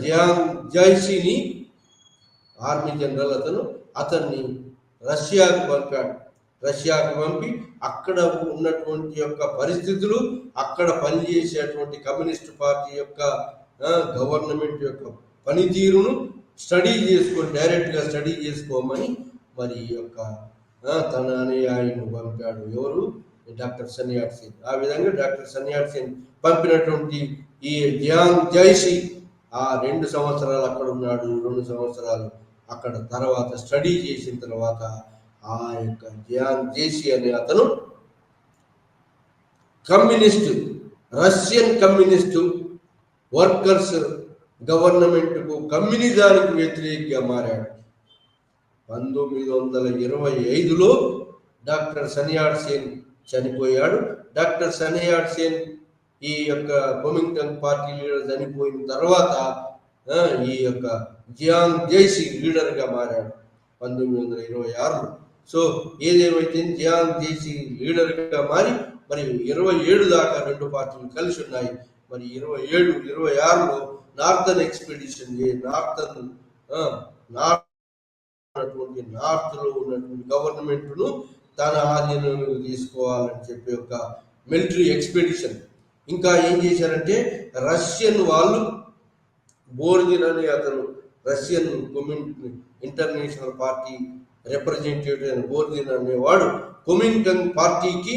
జియాంగ్ జైసీని ఆర్మీ జనరల్ అతన్ని రష్యాకు పంపి అక్కడ ఉన్నటువంటి యొక్క పరిస్థితులు, అక్కడ పనిచేసేటువంటి కమ్యూనిస్ట్ పార్టీ యొక్క గవర్నమెంట్ యొక్క పనితీరును డైరెక్ట్గా స్టడీ చేసుకోమని మరి యొక్క తన అనుయాయులను పంపాడు. ఎవరు? డాక్టర్ సన్నీ యాట్సేన్. ఆ విధంగా డాక్టర్ సన్నీ యాట్సేన్ పంపినటువంటి ఈ జియాంగ్ జైసీ ఆ 2 సంవత్సరాలు అక్కడ ఉన్నాడు. 2 సంవత్సరాలు అక్కడ తర్వాత స్టడీ చేసిన తర్వాత ఆ యొక్క జియాంగ్ జైసీ అనే అతను రష్యన్ కమ్యూనిస్టు వర్కర్స్ గవర్నమెంట్కు, కమ్యూనిజానికి వ్యతిరేకంగా మారాడు. 1925లో డాక్టర్ సన్నీ యాట్సేన్ చనిపోయాడు. డాక్టర్ సన్నీ యాట్సేన్ ఈ యొక్క కుమింటాంగ్ పార్టీ లీడర్ చనిపోయిన తర్వాత ఈ యొక్క జియాంగ్ జైసీ లీడర్గా మారాడు 1926లో. సో ఏదేమైతే జియాంగ్ జైసీ లీడర్గా మారి మరి 27 దాకా రెండు పార్టీలు కలిసి ఉన్నాయి. మరి 26లో నార్థన్ ఎక్స్పెడిషన్ నార్త్ లో ఉన్నటువంటి గవర్నమెంట్ను తన ఆధీనంలో తీసుకోవాలని చెప్పి ఒక మిలిటరీ ఎక్స్పెడిషన్. ఇంకా ఏం చేశారంటే రష్యన్ వాళ్ళు బోర్జిన్ అనే అతను రష్యన్ ఇంటర్నేషనల్ పార్టీ రిప్రజెంటేటివ్ అయిన బోర్జిన్ అనేవాడు కుమింటాంగ్ పార్టీకి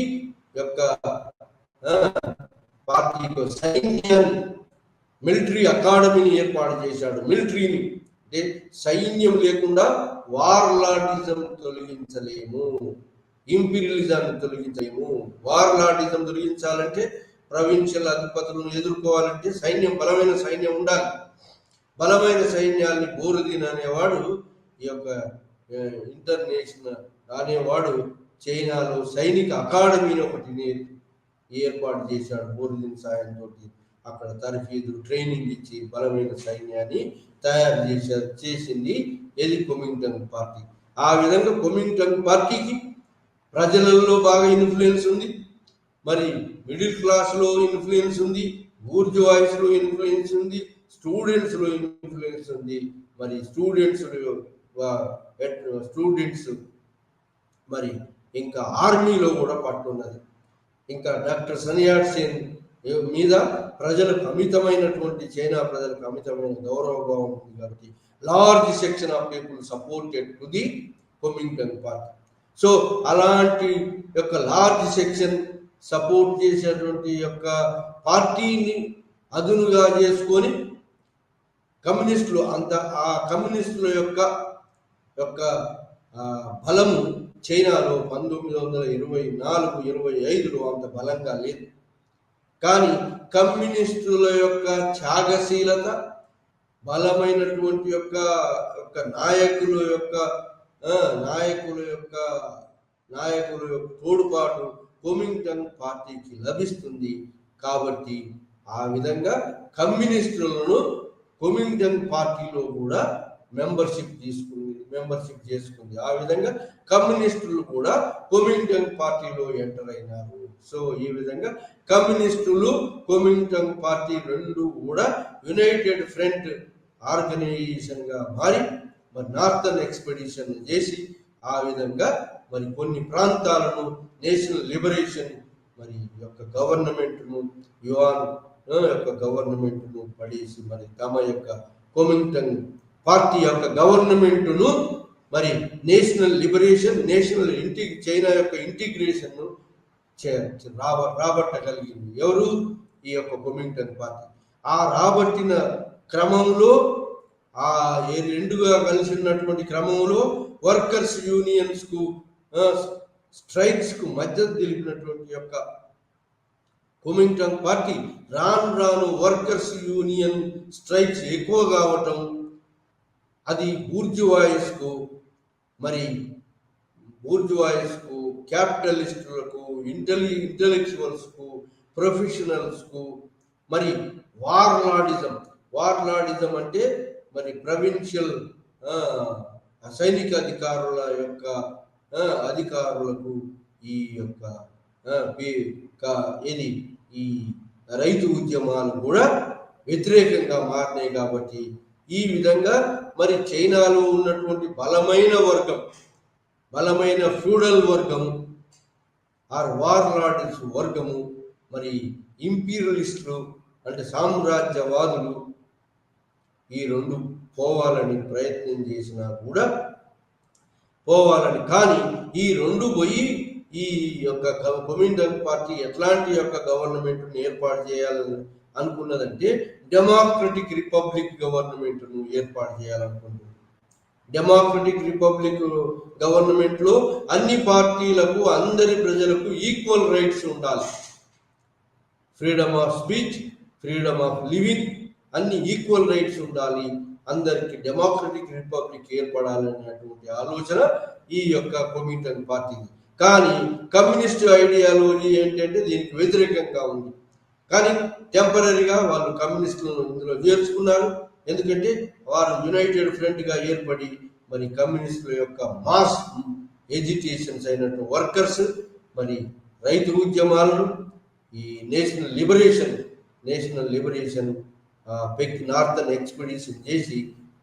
సైన్యాన్ని, మిలిటరీ అకాడమీని ఏర్పాటు చేశాడు. మిలిటరీని అంటే సైన్యం లేకుండా వార్లాడిజం తొలగించలేము, ఇంపీరియలిజాన్ని తొలగించలేము. వార్లాడిజం తొలగించాలంటే ప్రవిన్షియల్ అధిపతులను ఎదుర్కోవాలంటే బలమైన సైన్యం ఉండాలి. బలమైన సైన్యాన్ని బోర్జిన్ అనేవాడు ఈ యొక్క ఇంటర్నేషనల్ అనేవాడు చైనాలో సైనిక అకాడమీని ఒకటి ఏర్పాటు చేశాడు. బోర్జిన్ సాయంతో అక్కడ తర్ఫీదు ట్రైనింగ్ ఇచ్చి బలమైన సైన్యాన్ని తయారు చేసింది ఏది కుమింటాంగ్ పార్టీ. ఆ విధంగా కుమింటాంగ్ పార్టీకి ప్రజలలో బాగా ఇన్ఫ్లుయెన్స్ ఉంది, మరి మిడిల్ క్లాస్లో ఇన్ఫ్లుయెన్స్ ఉంది, బూర్జువాయిస్లో ఇన్ఫ్లుయెన్స్ ఉంది, స్టూడెంట్స్లో ఇన్ఫ్లుయెన్స్ ఉంది. మరి స్టూడెంట్స్ మరి ఇంకా ఆర్మీలో కూడా పట్టున్నది. ఇంకా డాక్టర్ సన్యాట్ సేన్ మీద ప్రజలకు అమితమైనటువంటి చైనా ప్రజలకు అమితమైన గౌరవభావం ఉంది కాబట్టి large section of people supported to the Kuomintang party. So అలాంటి యొక్క లార్జ్ సెక్షన్ సపోర్ట్ చేసేటువంటి యొక్క పార్టీని అదునుగా చేసుకొని కమ్యూనిస్టులు ఆ కమ్యూనిస్టుల యొక్క బలము చైనాలో 1924-25లో అంత బలంగా లేదు. కానీ కమ్యూనిస్టుల యొక్క త్యాగశీలత, బలమైనటువంటి యొక్క నాయకుల యొక్క తోడ్పాటు కుమింగ్టన్ పార్టీకి లభిస్తుంది. కాబట్టి ఆ విధంగా కమ్యూనిస్టులను కుమింగ్టన్ పార్టీలో కూడా మెంబర్షిప్ చేసుకుంది. ఆ విధంగా కమ్యూనిస్టులు కూడా కుమింగ్టన్ పార్టీలో ఎంటర్ అయినారు. సో ఈ విధంగా కమ్యూనిస్టులు కుమింగ్టన్ పార్టీ రెండు కూడా యునైటెడ్ ఫ్రంట్ ఆర్గనైజేషన్ గా మారి మరి నార్థన్ ఎక్స్పెడిషన్ చేసి ఆ విధంగా మరి కొన్ని ప్రాంతాలను నేషనల్ లిబరేషన్ మరి యొక్క గవర్నమెంట్ను పడేసి మరి తమ యొక్క కుమింగ్టన్ పార్టీ యొక్క గవర్నమెంట్ను మరి నేషనల్ లిబరేషన్, చైనా యొక్క ఇంటిగ్రేషన్ రాబట్టగలిగింది. ఎవరు? ఈ యొక్క కుమింగ్టన్ పార్టీ. ఆ రాబట్టిన క్రమంలో ఆ రెండుగా కలిసి ఉన్నటువంటి క్రమంలో వర్కర్స్ యూనియన్స్ కు స్ట్రైక్స్ కు మద్దతు తెలిపినటువంటి యొక్క కుమింగ్టన్ పార్టీ రాను వర్కర్స్ యూనియన్ స్ట్రైక్స్ ఎక్కువ కావటం, అది బూర్జువాయిస్కు, క్యాపిటలిస్టులకు, ఇంటెలెక్చువల్స్కు, ప్రొఫెషనల్స్కు, మరి వార్లాడిజం అంటే మరి ప్రొవిన్షియల్ సైనిక అధికారులకు ఈ యొక్క ఈ రైతు ఉద్యమాలు కూడా వ్యతిరేకంగా మారినాయి. కాబట్టి ఈ విధంగా మరి చైనాలో ఉన్నటువంటి బలమైన ఫ్యూడల్ వర్గం వార్లార్డ్స్ వర్గము, మరి ఇంపీరియలిస్టులు అంటే సామ్రాజ్యవాదులు, ఈ రెండు పోవాలని ప్రయత్నం చేసినా కూడా కానీ ఈ రెండు పోయి ఈ యొక్క కుమింగ్టన్ పార్టీ ఎట్లాంటి యొక్క గవర్నమెంట్ను ఏర్పాటు చేయాలని అనుకున్నదంటే డెమోక్రటిక్ రిపబ్లిక్ గవర్నమెంట్ను ఏర్పాటు చేయాలనుకుంటుంది. డెమోక్రటిక్ రిపబ్లిక్ గవర్నమెంట్ లో అన్ని పార్టీలకు, అందరి ప్రజలకు ఈక్వల్ రైట్స్ ఉండాలి. Freedom of speech, freedom of living అన్ని ఈక్వల్ రైట్స్ ఉండాలి. అందరికి డెమోక్రటిక్ రిపబ్లిక్ ఏర్పడాలనేటువంటి ఆలోచన ఈ యొక్క కుమింగ్టన్ పార్టీది. కానీ కమ్యూనిస్ట్ ఐడియాలజీ ఏంటంటే దీనికి వ్యతిరేకంగా ఉంది. కానీ టెంపరీగా వాళ్ళు కమ్యూనిస్టులను ఇందులో చేర్చుకున్నారు. ఎందుకంటే వారు యునైటెడ్ ఫ్రంట్ గా ఏర్పడి మరి కమ్యూనిస్టుల యొక్క మాస్ ఎజిటేషన్స్ అయినట్టు వర్కర్స్, మరి రైతు ఉద్యమాలను, ఈ నేషనల్ లిబరేషన్ నార్థన్ ఎక్స్పెడిషన్ చేసి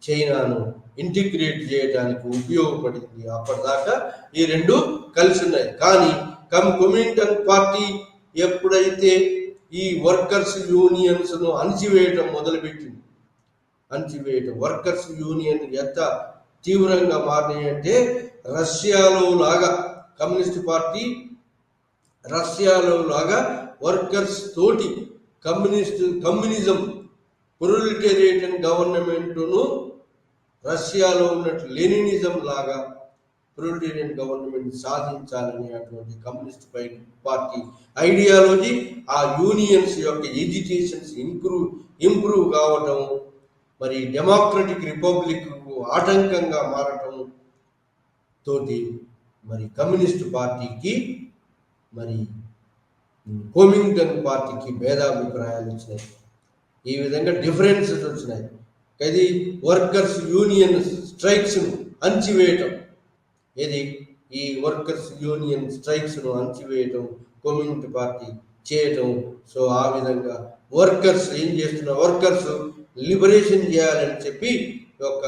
చైనాను ఇంటిగ్రేట్ చేయడానికి ఉపయోగపడింది. అప్పటిదాకా ఈ రెండు కలిసి ఉన్నాయి. కానీ కుమింగ్టన్ పార్టీ ఎప్పుడైతే ఈ వర్కర్స్ యూనియన్స్ ను అణిచివేయటం మొదలుపెట్టింది, వర్కర్స్ యూనియన్ ఎంత తీవ్రంగా మారినాయంటే రష్యాలో లాగా కమ్యూనిస్ట్ పార్టీ వర్కర్స్ తోటి కమ్యూనిజం ప్రొలిటేరియన్ గవర్నమెంట్ను రష్యాలో ఉన్నట్టు లెనినిజం లాగా ప్రొలిటేరియన్ గవర్నమెంట్ సాధించాలని అటువంటి కమ్యూనిస్ట్ పార్టీ ఐడియాలజీ, ఆ యూనియన్స్ యొక్క ఎజిటేషన్స్ ఇంప్రూవ్ కావటం, మరి డెమోక్రటిక్ రిపబ్లిక్ ఆటంకంగా మారటం తోటి మరి కమ్యూనిస్ట్ పార్టీకి మరి కుమింగ్టన్ పార్టీకి భేదాభిప్రాయాలు వచ్చినాయి. ఈ విధంగా డిఫరెన్సెస్ వచ్చినాయి. ఇది వర్కర్స్ యూనియన్ స్ట్రైక్స్ ను అణచివేయటం, ఈ వర్కర్స్ యూనియన్ స్ట్రైక్స్ ను అణచివేయటం కమ్యూనిస్ట్ పార్టీ చేయటం. సో ఆ విధంగా వర్కర్స్ ఏం చేస్తున్నారు, వర్కర్స్ లిబరేషన్ చేయాలని చెప్పి యొక్క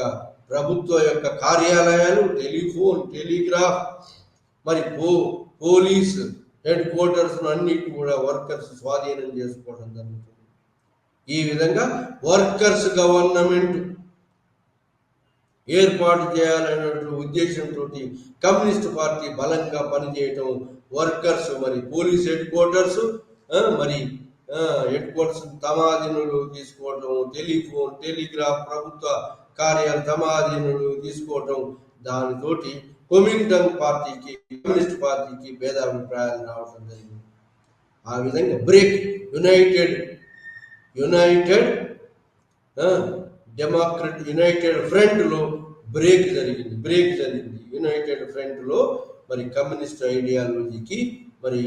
ప్రభుత్వ యొక్క కార్యాలయాలు, టెలిఫోన్, టెలిగ్రాఫ్, మరి పోలీస్ హెడ్ క్వార్టర్స్ అన్నిటి కూడా వర్కర్స్ స్వాధీనం చేసుకోవడం జరుగుతుంది. ఈ విధంగా వర్కర్స్ గవర్నమెంట్ ఏర్పాటు చేయాలనే ఉద్దేశంతో కమ్యూనిస్ట్ పార్టీ బలంగా పనిచేయటం, వర్కర్స్ మరి పోలీస్ హెడ్ క్వార్టర్స్ మరి హెడ్ క్వార్టర్స్ తమ ఆధీనంలో తీసుకోవటం, టెలిఫోన్, టెలిగ్రాఫ్ ప్రభుత్వ కార్యాలయ తమ ఆధీనంలో తీసుకోవటం, దానితోటి కొమింటన్ పార్టీకి కమ్యూనిస్ట్ పార్టీకి భేదాభిప్రాయాలు రావడం జరిగింది. ఆ విధంగా బ్రేక్ యునైటెడ్ ఫ్రంట్ లో బ్రేక్ జరిగింది. యునైటెడ్ ఫ్రంట్ లో మరి కమ్యూనిస్ట్ ఐడియాలజీకి మరి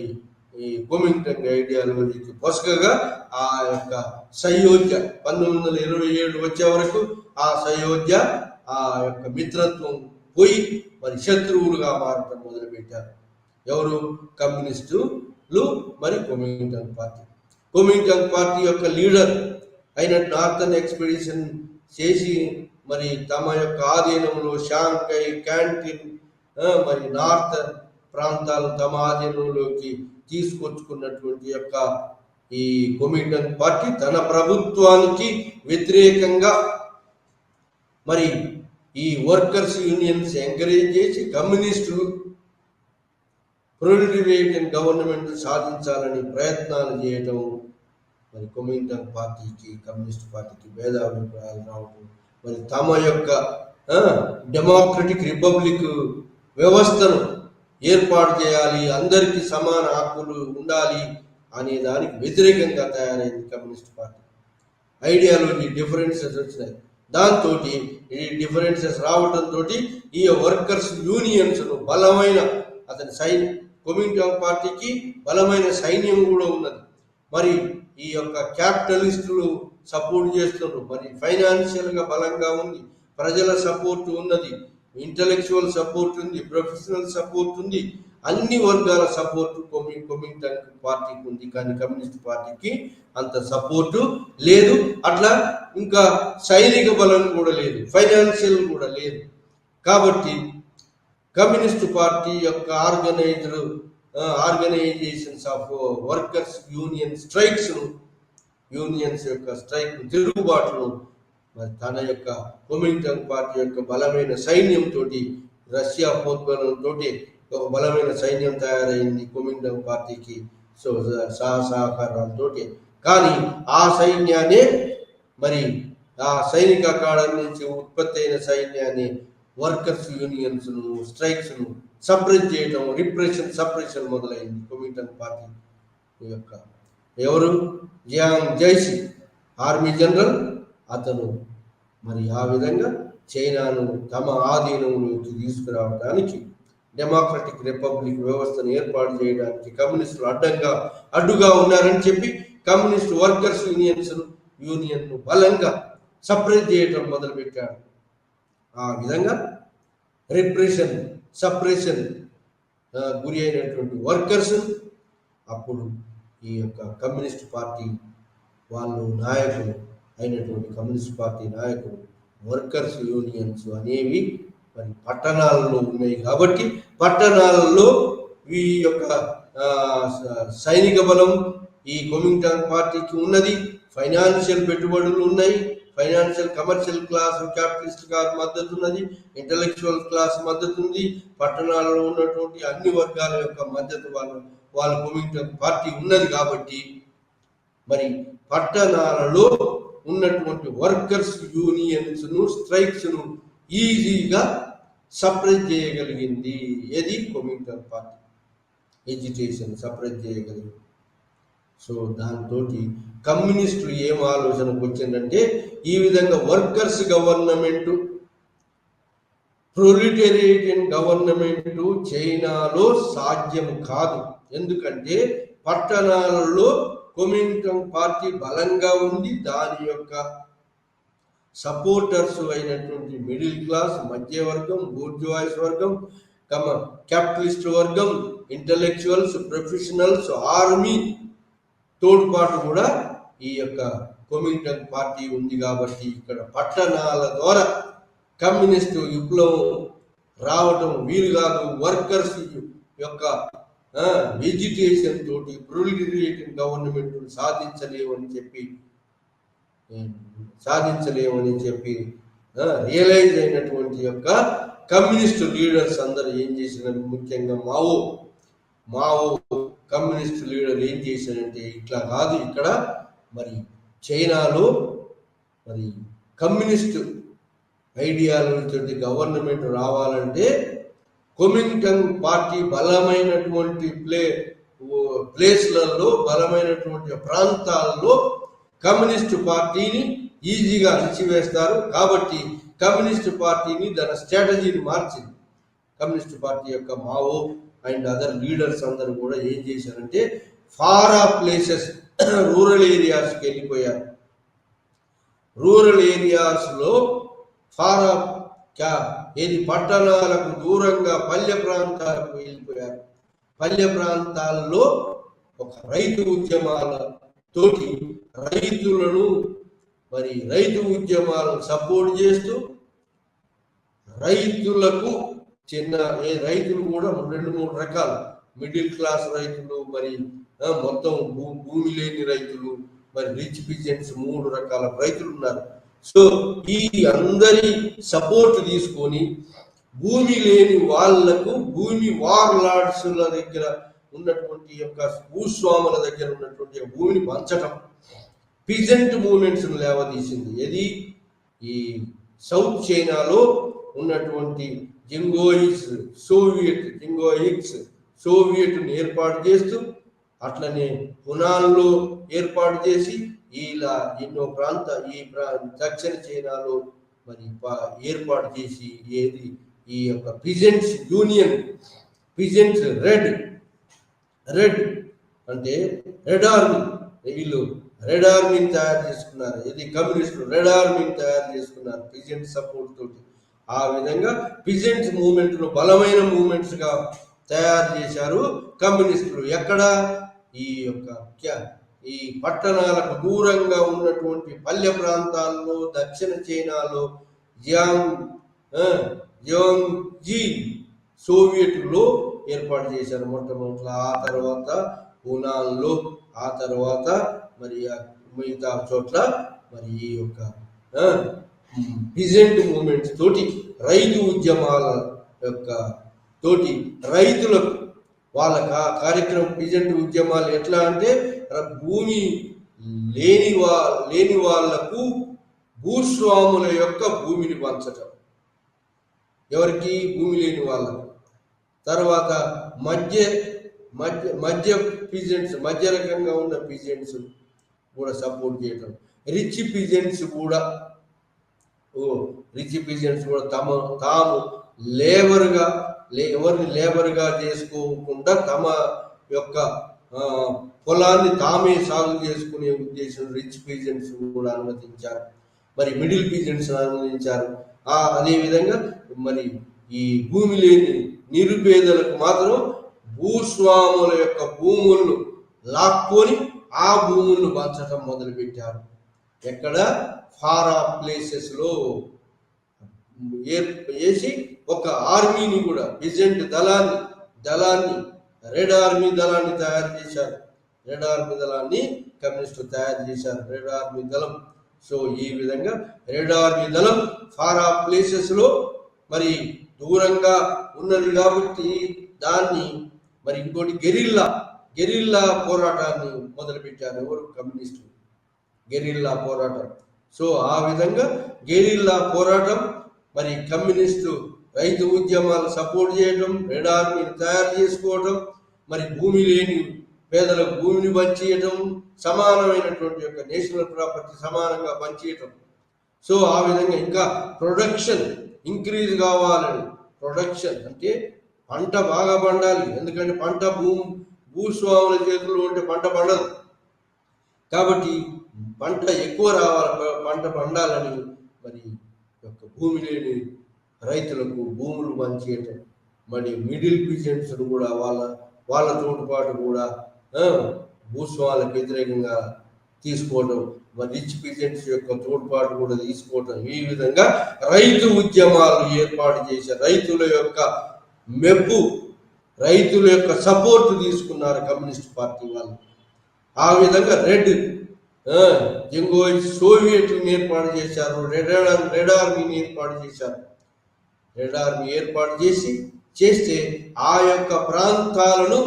ఈ కొమింటన్ ఐడియాలజీకి పొసగగా ఆ యొక్క సయోధ్య 1927 వచ్చే వరకు ఆ సయోధ్య ఆ యొక్క మిత్రత్వం పోయి మరి శత్రువులుగా మారటం మొదలుపెట్టారు. ఎవరు? కమ్యూనిస్టులు మరి కొమింటన్ పార్టీ యొక్క లీడర్ అయిన నార్థన్ ఎక్స్పెడిషన్ చేసి మరి తమ యొక్క ఆధీనంలో షాంఘై, క్యాంటీన్ మరి నార్త్ ప్రాంతాలు తమ ఆధీనంలోకి తీసుకొచ్చుకున్నటువంటి యొక్క ఈ కొమింటన్ పార్టీ తన ప్రభుత్వానికి వ్యతిరేకంగా మరి ఈ వర్కర్స్ యూనియన్స్ ఎంకరేజ్ చేసి కమ్యూనిస్టులు ప్రొలిటేరియన్ గవర్నమెంట్ సాధించాలని ప్రయత్నాలు చేయటం, మరి కొమింటన్ పార్టీకి కమ్యూనిస్ట్ పార్టీకి భేదాభిప్రాయాలు రావడం, మరి తమ యొక్క డెమోక్రటిక్ రిపబ్లిక్ వ్యవస్థను ఏర్పాటు చేయాలి, అందరికీ సమాన హక్కులు ఉండాలి అనే దానికి వ్యతిరేకంగా తయారైంది కమ్యూనిస్ట్ పార్టీ. ఐడియాలజీ డిఫరెన్సెస్ వచ్చినాయి. దాంతో ఈ డిఫరెన్సెస్ రావడంతో ఈ వర్కర్స్ యూనియన్స్ బలమైన కొమింటన్ పార్టీకి బలమైన సైన్యం కూడా ఉన్నది. మరి ఈ యొక్క క్యాపిటలిస్టులు సపోర్ట్ చేస్తున్నారు. మరి ఫైనాన్షియల్ గా బలంగా ఉంది, ప్రజల సపోర్ట్ ఉన్నది, ఇంటలెక్చువల్ సపోర్ట్ ఉంది, ప్రొఫెషనల్ సపోర్ట్ ఉంది, అన్ని వర్గాల సపోర్ట్ కొమింటన్ పార్టీకి ఉంది. కానీ కమ్యూనిస్ట్ పార్టీకి అంత సపోర్టు లేదు. అట్లా ఇంకా సైనిక బలం కూడా లేదు, ఫైనాన్షియల్ కూడా లేదు. కాబట్టి కమ్యూనిస్ట్ పార్టీ యొక్క ఆర్గనైజేషన్స్ ఆఫ్ వర్కర్స్ యూనియన్స్ యొక్క స్ట్రైక్ తిరుగుబాటును మరి తన యొక్క కొమింటన్ పార్టీ యొక్క బలమైన సైన్యంతో, రష్యా ప్రోద్బలంతో ఒక బలమైన సైన్యం తయారైంది కొమింటన్ పార్టీకి సహకారాలతో. కానీ ఆ సైన్యాన్ని మరి ఆ సైనిక అకాడమీ నుంచి ఉత్పత్తి అయిన సైన్యాన్ని వర్కర్స్ యూనియన్స్ స్ట్రైక్స్ సప్రెస్ చేయడం, సప్రెషన్ మొదలైంది కొమింటన్ పార్టీ యొక్క. ఎవరు? జియాంగ్ జైసి ఆర్మీ జనరల్, అతను మరి ఆ విధంగా చైనాను తమ ఆధీనంలోకి తీసుకురావడానికి, డెమోక్రటిక్ రిపబ్లిక్ వ్యవస్థను ఏర్పాటు చేయడానికి కమ్యూనిస్టులు అడ్డుగా ఉన్నారని చెప్పి కమ్యూనిస్ట్ వర్కర్స్ యూనియన్ బలంగా సప్రెస్ చేయడం మొదలుపెట్టాడు. ఆ విధంగా సప్రెషన్ గురి అయినటువంటి వర్కర్స్ అప్పుడు ఈ యొక్క కమ్యూనిస్ట్ పార్టీ నాయకులు అయినటువంటి కమ్యూనిస్ట్ పార్టీ నాయకులు వర్కర్స్ యూనియన్స్ అనేవి మరి పట్టణాలలో ఉన్నాయి. కాబట్టి పట్టణాలలో ఈ యొక్క సైనిక బలం ఈ కొమింటన్ పార్టీకి ఉన్నది, ఫైనాన్షియల్ పెట్టుబడులు ఉన్నాయి, కమర్షియల్ క్లాస్ క్యాపిటలిస్ట్ క్లాస్ మద్దతు ఉన్నది, ఇంటలెక్చువల్ క్లాస్ మద్దతు ఉంది, పట్టణాలలో ఉన్నటువంటి అన్ని వర్గాల యొక్క మద్దతు వాళ్ళ కొమింటన్ పార్టీ ఉన్నది. కాబట్టి మరి పట్టణాలలో ఉన్నటువంటి వర్కర్స్ యూనియన్స్ స్ట్రైక్స్ ఈజీగా సప్రెస్ చేయగలిగింది. ఏది? కొమింటన్ పార్టీ ఎడ్యుకేషన్ సప్రెస్ చేయగలిగింది. సో దాంతో కమ్యూనిస్టులు ఏం ఆలోచనకు వచ్చిందంటే, ఈ విధంగా వర్కర్స్ గవర్నమెంట్, ప్రొలిటేరియన్ గవర్నమెంట్ చైనాలో సాధ్యం కాదు. ఎందుకంటే పట్టణాలలో కొమింటన్ పార్టీ బలంగా ఉంది, దాని యొక్క సపోర్టర్స్ అయినటువంటి మిడిల్ క్లాస్, మధ్యవర్గం, బూర్జువాయిస్ వర్గం, క్యాపిటలిస్ట్ వర్గం, ఇంటలెక్చువల్స్, ప్రొఫెషనల్స్, ఆర్మీ తోడ్పాటు కూడా ఈ యొక్క కొమింటన్ పార్టీ ఉంది. కాబట్టి ఇక్కడ పట్టణాల ద్వారా కమ్యూనిస్టు విప్లవం రావటం వీలు కాదు, వర్కర్స్ యొక్క వెజిటేషన్ తోటి ప్రొలిటేరియన్ గవర్నమెంట్ సాధించలేమని చెప్పి రియలైజ్ అయినటువంటి యొక్క కమ్యూనిస్టు లీడర్స్ అందరూ ఏం చేసినారు, ముఖ్యంగా మావో కమ్యూనిస్టు లీడర్ ఏం చేశారంటే, ఇట్లా కాదు, ఇక్కడ మరి చైనాలో మరి కమ్యూనిస్టు ఐడియాలజీతో గవర్నమెంట్ రావాలంటే కొమింగ్టన్ పార్టీ బలమైనటువంటి ప్లేస్లలో, బలమైనటువంటి ప్రాంతాల్లో కమ్యూనిస్టు పార్టీని ఈజీగా అణిచివేస్తారు. కాబట్టి కమ్యూనిస్టు పార్టీని దాని స్ట్రాటజీని మార్చింది. కమ్యూనిస్టు పార్టీ యొక్క మావో అండ్ అదర్ లీడర్స్ అందరూ కూడా ఏం చేశారంటే ఫార్ ఆఫ్ ప్లేసెస్, రూరల్ ఏరియాస్కి వెళ్ళిపోయారు. రూరల్ ఏరియాస్లో ఫార్ ఆఫ్ ఏది పట్టణాలకు దూరంగా పల్లె ప్రాంతాలకు వెళ్ళిపోయారు. పల్లె ప్రాంతాల్లో ఒక రైతు ఉద్యమాలతోటి రైతులను మరి రైతు ఉద్యమాలను సపోర్ట్ చేస్తూ రైతులకు రైతులు కూడా 2-3 రకాలు, మిడిల్ క్లాస్ రైతులు, మరి మొత్తం భూమి లేని రైతులు, మరి రిచ్ పిజెంట్స్, 3 రకాల రైతులు ఉన్నారు. సో ఈ అందరి సపోర్ట్ తీసుకొని భూమి లేని వాళ్లకు, భూమి వార్లార్డ్స్ల దగ్గర ఉన్నటువంటి యొక్క భూస్వాముల దగ్గర ఉన్నటువంటి భూమిని పంచటం, పిజెంట్ మూవ్మెంట్స్ లేవదీసింది. ఏది ఈ సౌత్ చైనాలో ఉన్నటువంటి సోవియట్ ఏర్పాటు చేస్తూ, అట్లనే హునాన్లో ఏర్పాటు చేసి, ఇలా ఎన్నో దక్షిణ చైనాలో మరి ఏర్పాటు చేసి, ఏది ఈ యొక్క పిజెంట్స్ యూనియన్, పిజెంట్స్ రెడ్ అంటే రెడ్ ఆర్మీ, వీళ్ళు రెడ్ ఆర్మీని తయారు చేసుకున్నారు. ఇది కమ్యూనిస్టులు రెడ్ ఆర్మీని తయారు చేసుకున్నారు పిజెంట్ సపోర్ట్ తోటి. ఆ విధంగా పిజెంట్స్ మూవ్మెంట్ ను బలమైన మూవ్మెంట్స్ గా తయారు చేశారు కమ్యూనిస్టులు. ఎక్కడ ఈ పట్టణాలకు దూరంగా ఉన్నటువంటి పల్లె ప్రాంతాల్లో, దక్షిణ చైనాలో జియాంగ్జీ సోవియట్లో ఏర్పాటు చేశారు మొట్టమొదటి. ఆ తర్వాత హునాన్లో, ఆ తర్వాత మరి మిగతా చోట్ల మరి ఈ యొక్క పిజెంట్ మూవ్మెంట్స్ తోటి, రైతు ఉద్యమాల యొక్క తోటి రైతులకు వాళ్ళ కార్యక్రమం. పిజెంట్ ఉద్యమాలు ఎట్లా అంటే, భూమి లేని వాళ్లకు భూస్వాముల యొక్క భూమిని పంచటం, ఎవరికి భూమి లేని వాళ్ళకు. తర్వాత మధ్య పిజెంట్స్, మధ్య రకంగా ఉన్న పిజెంట్స్ కూడా సపోర్ట్ చేయటం. రిచ్ పిజెంట్స్ కూడా తాము ఎవరిని లేబర్గా చేసుకోకుండా తమ యొక్క పొలాన్ని తామే సాగు చేసుకునే ఉద్దేశం రిచ్ పీజెంట్స్ కూడా అనుమతించారు. మరి మిడిల్ పీజెంట్స్ అనుమతించారు. అదేవిధంగా మరి ఈ భూమి లేని నిరుపేదలకు మాత్రం భూస్వాముల యొక్క భూములను లాక్కొని ఆ భూములను పంచటం మొదలుపెట్టారు. ఎక్కడ ఫార్ ఆఫ్ ప్లేసెస్ లో వేసి ఒక ఆర్మీని కూడా, పిజెంట్ దళాన్ని రెడ్ ఆర్మీ దళాన్ని తయారు చేశారు. రెడ్ ఆర్మీ దళాన్ని కమ్యూనిస్టులు తయారు చేశారు, రెడ్ ఆర్మీ దళం. సో ఈ విధంగా రెడ్ ఆర్మీ దళం ఫార్ ఆఫ్ ప్లేసెస్ లో మరి దూరంగా ఉన్నది కాబట్టి దాన్ని మరి ఇంకోటి గెరిల్లా పోరాటాన్ని మొదలుపెట్టారు. ఎవరు? కమ్యూనిస్టులు. గెరిల్లా పోరాటం. సో ఆ విధంగా గెరిల్లా పోరాటం, మరి కమ్యూనిస్టు రైతు ఉద్యమాలు సపోర్ట్ చేయడం, రెడ్ ఆర్మీని తయారు చేసుకోవడం, మరి భూమి లేని పేదలకు భూమిని పంచేయటం, సమానమైనటువంటి యొక్క నేషనల్ ప్రాపర్టీ సమానంగా పంచేయటం. సో ఆ విధంగా ఇంకా ప్రొడక్షన్ ఇంక్రీజ్ కావాలని, ప్రొడక్షన్ అంటే పంట బాగా పండాలి. ఎందుకంటే పంట భూస్వాముల చేతుల్లో ఉంటే పంట పండదు. కాబట్టి పంట ఎక్కువ రావాలి, పంట పండాలని మరి యొక్క భూమి లేని రైతులకు భూములు పంచేయటం. మరి మిడిల్ పీజెంట్స్ కూడా వాళ్ళ తోటి పాటు కూడా భూస్వాములకు వ్యతిరేకంగా తీసుకోవడం, మరి రిచ్ పీజెంట్స్ యొక్క తోడ్పాటు కూడా తీసుకోవటం, ఈ విధంగా రైతు ఉద్యమాలు ఏర్పాటు చేశారు. రైతుల యొక్క మెప్పు, రైతుల యొక్క సపోర్ట్ తీసుకున్నారు కమ్యూనిస్ట్ పార్టీ వాళ్ళు. ఆ విధంగా జింగోయ్ సోవియట్ని ఏర్పాటు చేశారు, రెడ్ ఆర్మీని ఏర్పాటు చేశారు. రెడ్ ఆర్మీ ఏర్పాటు చేస్తే ఆ యొక్క ప్రాంతాలను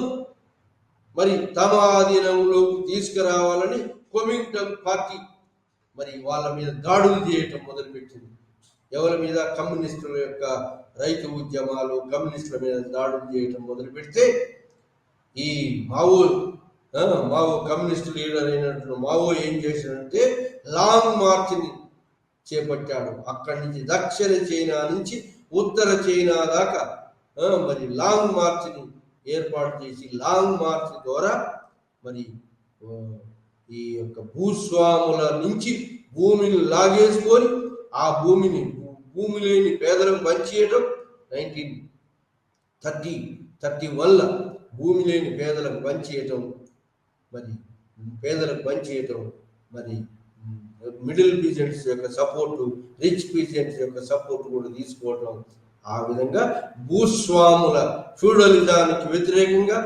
మరి తమ ఆధీనంలోకి తీసుకురావాలని కొమింగ్టన్ పార్టీ మరి వాళ్ళ మీద దాడులు చేయటం మొదలుపెట్టింది. ఎవరి మీద? కమ్యూనిస్టుల యొక్క రైతు ఉద్యమాలు, కమ్యూనిస్టుల మీద దాడులు చేయటం మొదలు పెడితే ఈ మావో కమ్యూనిస్టు లీడర్ అయినటువంటి మావో ఏం చేశాడంటే లాంగ్ మార్చ్ని చేపట్టాడు. అక్కడి నుంచి దక్షిణ చైనా నుంచి ఉత్తర చైనా దాకా మరి లాంగ్ మార్చ్ని ఏర్పాటు చేసి, లాంగ్ మార్చ్ ద్వారా మరి ఈ యొక్క భూస్వాముల నుంచి భూమిని లాగేసుకొని ఆ భూమి లేని పేదలకు పంచేయటం 1931 భూమి లేని పేదలకు పంచేయటం, మరి మిడిల్ పీజెంట్స్ యొక్క సపోర్టు, రిచ్ పీజెంట్స్ యొక్క సపోర్ట్ కూడా తీసుకోవటం. ఆ విధంగా భూస్వాముల ఫ్యూడలిజానికి వ్యతిరేకంగా,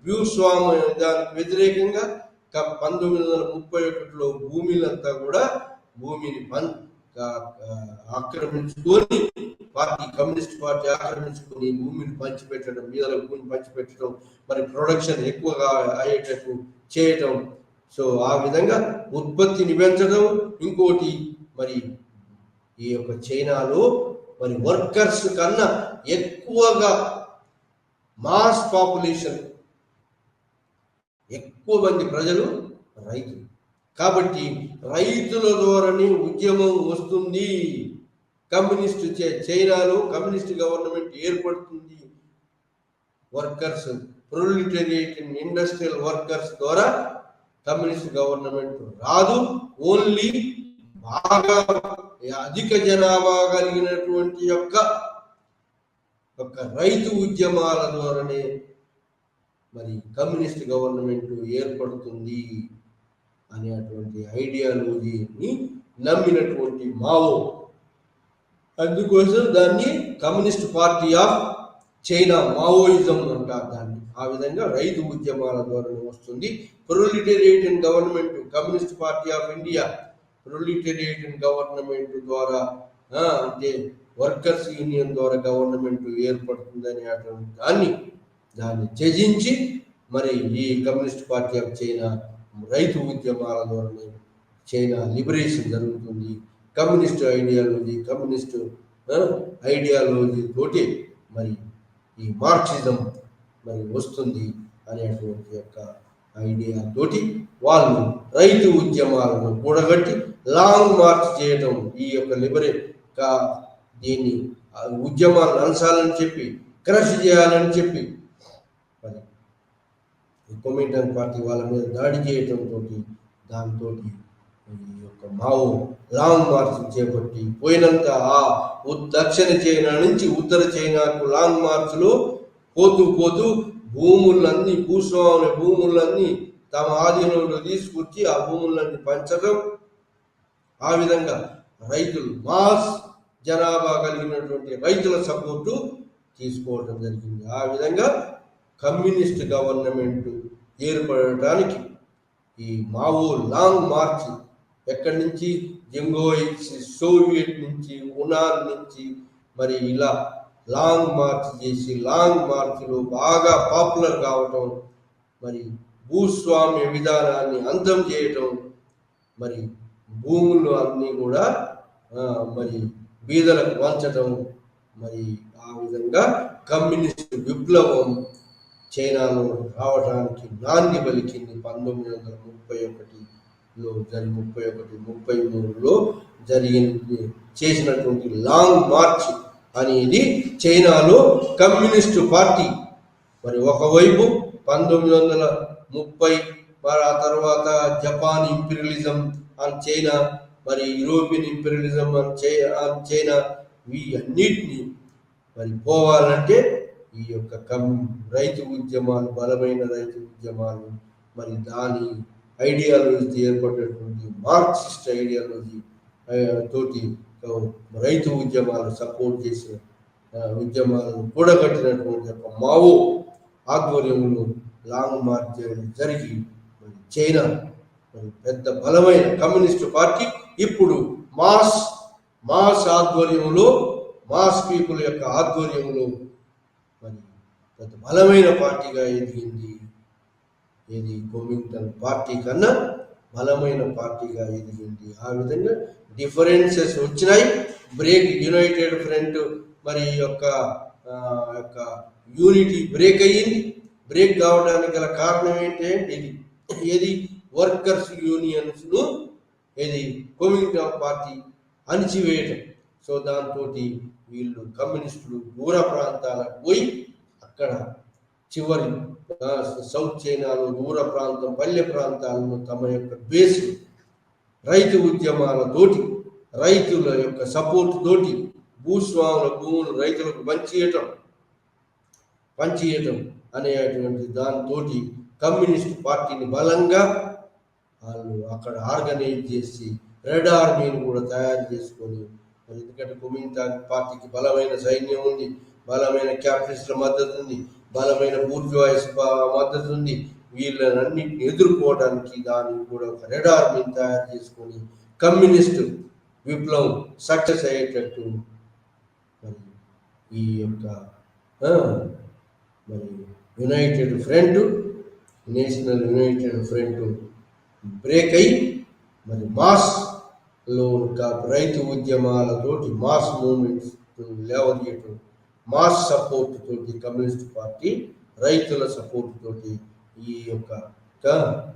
భూస్వామ్యానికి వ్యతిరేకంగా 1931లో భూమిని ఆక్రమించుకొని కమ్యూనిస్ట్ పార్టీ ఆక్రమించుకొని భూమిని పంచిపెట్టడం, బీదలకు భూమిని పంచిపెట్టడం, మరి ప్రొడక్షన్ ఎక్కువగా అయ్యేటట్టు చేయటం. సో ఆ విధంగా ఉత్పత్తిని పెంచడం. ఇంకోటి మరి ఈ యొక్క చైనాలో మరి వర్కర్స్ కన్నా ఎక్కువగా మాస్ పాపులేషన్, ఎక్కువ మంది ప్రజలు రైతులు. కాబట్టి రైతుల ద్వారానే ఉద్యమం వస్తుంది. చైనాలో కమ్యూనిస్ట్ గవర్నమెంట్ ఏర్పడుతుంది. వర్కర్స్, ప్రొలిటేరియట్ ఇండస్ట్రియల్ వర్కర్స్ ద్వారా కమ్యూనిస్ట్ గవర్నమెంట్ రాదు. ఓన్లీ బాగా అధిక జనాభా కలిగినటువంటి యొక్క రైతు ఉద్యమాల ద్వారానే మరి కమ్యూనిస్ట్ గవర్నమెంట్ ఏర్పడుతుంది అనేటువంటి ఐడియాలజీని నమ్మినటువంటి మావో, అందుకోసం దాన్ని communist party of China, Maoism అంటారు దాన్ని. ఆ విధంగా రైతు ఉద్యమాల ద్వారానే వస్తుంది. Proletarian government, communist party of India proletarian government ద్వారా అంటే వర్కర్స్ యూనియన్ ద్వారా గవర్నమెంట్ ఏర్పడుతుంది అనేటువంటి దాన్ని త్యజించి మరి ఈ కమ్యూనిస్ట్ పార్టీ ఆఫ్ చైనా రైతు ఉద్యమాల ద్వారానే చైనా లిబరేషన్ జరుగుతుంది. కమ్యూనిస్ట్ ఐడియాలజీ తోటి మరి ఈ మార్క్సిజం మరి వస్తుంది అనేటువంటి యొక్క ఐడియా తోటి వాళ్ళు రైతు ఉద్యమాలను కూడగట్టి లాంగ్ మార్చ్ చేయటం, ఈ యొక్క దీన్ని ఉద్యమాలను అంశాలని చెప్పి క్రష్ చేయాలని చెప్పి మరి కొమింటన్ పార్టీ వాళ్ళ మీద దాడి చేయటంతో దాంతో ఈ యొక్క మావో లాంగ్ మార్చ్ చేపట్టి పోయినంత దక్షిణ చైనా నుంచి ఉత్తర చైనాకు లాంగ్ మార్చ్లో పోతూ భూస్వాముల భూములన్నీ తమ ఆధీనంలో తీసుకొచ్చి ఆ భూములన్నీ పంచడం. ఆ విధంగా రైతులు, మాస్ జనాభా కలిగినటువంటి రైతుల సపోర్టు తీసుకోవడం జరిగింది. ఆ విధంగా కమ్యూనిస్ట్ గవర్నమెంట్ ఏర్పడటానికి ఈ మావో లాంగ్ మార్చ్ ఎక్కడి నుంచి, జింగోయ్ సోవియట్ నుంచి, ఉనాన్ నుంచి మరి ఇలా లాంగ్ మార్చ్ చేసి లాంగ్ మార్చ్లో బాగా పాపులర్ కావటం, మరి భూస్వామ్య విధానాన్ని అంతం చేయటం, మరి భూములు అన్నీ కూడా మరి బీదలకు వంచటం, మరి ఆ విధంగా కమ్యూనిస్ట్ విప్లవం చైనాలో రావడానికి నాంది పలికింది. 1931లో చేసినటువంటి లాంగ్ మార్చ్ అనేది చైనాలో కమ్యూనిస్టు పార్టీ మరి ఒకవైపు 1930 ఆ తర్వాత జపాన్ ఇంపీరియలిజం ఆన్ చైనా, మరి యూరోపియన్ ఇంపీరియలిజం ఆన్ చైనా, అన్నిటినీ మరి పోవాలంటే ఈ యొక్క రైతు ఉద్యమాలు, బలమైన రైతు ఉద్యమాలు మరి దాని ఐడియాలజీ ఏర్పడినటువంటి మార్క్సిస్ట్ ఐడియాలజీ తోటి రైతు ఉద్యమాలు సపోర్ట్ చేసిన ఉద్యమాలను కూడగట్టినటువంటి ఒక మావో ఆధ్వర్యంలో లాంగ్ మార్చ్ జరిగి చైనా పెద్ద బలమైన కమ్యూనిస్టు పార్టీ ఇప్పుడు మాస్ ఆధ్వర్యంలో మాస్ పీపుల్ యొక్క ఆధ్వర్యంలో మరి పెద్ద బలమైన పార్టీగా ఎదిగింది. ఇది కుమింగ్టన్ పార్టీ కన్నా బలమైన పార్టీగా ఎదిగింది. ఆ విధంగా డిఫరెన్సెస్ వచ్చినాయి. యునైటెడ్ ఫ్రంట్ మరి యొక్క యూనిటీ బ్రేక్ అయ్యింది. బ్రేక్ కావడానికి గల కారణం ఏంటంటే ఏది వర్కర్స్ యూనియన్స్ ను ఏది కుమింగ్టన్ పార్టీ అణిచివేయటం. సో దాంతో వీళ్ళు కమ్యూనిస్టులు దూర ప్రాంతాలకు పోయి అక్కడ చివరి సౌత్ చైనాలో దూర ప్రాంతం పల్లె ప్రాంతాలను తమ యొక్క బేస్ రైతు ఉద్యమాలతోటి రైతుల యొక్క సపోర్ట్ తోటి భూస్వాముల భూములు రైతులకు పంచియటం అనేటువంటి దాంతో కమ్యూనిస్ట్ పార్టీని బలంగా వాళ్ళు అక్కడ ఆర్గనైజ్ చేసి రెడ్ ఆర్మీని కూడా తయారు చేసుకొని, ఎందుకంటే కుమింగ్టన్ పార్టీకి బలమైన సైన్యం ఉంది, బలమైన క్యాపిటలిస్టుల మద్దతు ఉంది, బలమైన బూర్జువాయిస్ మద్దతు ఉంది. వీళ్ళనన్నింటిని ఎదుర్కోవడానికి దాన్ని కూడా ఒక రెడ్ ఆర్మీని తయారు చేసుకొని కమ్యూనిస్ట్ విప్లవం సక్సెస్ అయ్యేటట్టు మరి ఈ యొక్క మరి United front national United front brake అయ్యి మరి మాస్లో రైతు ఉద్యమాలతోటి మాస్ మూమెంట్స్ లేవదీయటం, మాస్ సపోర్ట్ తోటి కమ్యూనిస్ట్ పార్టీ రైతుల సపోర్ట్ తోటి ఈ యొక్క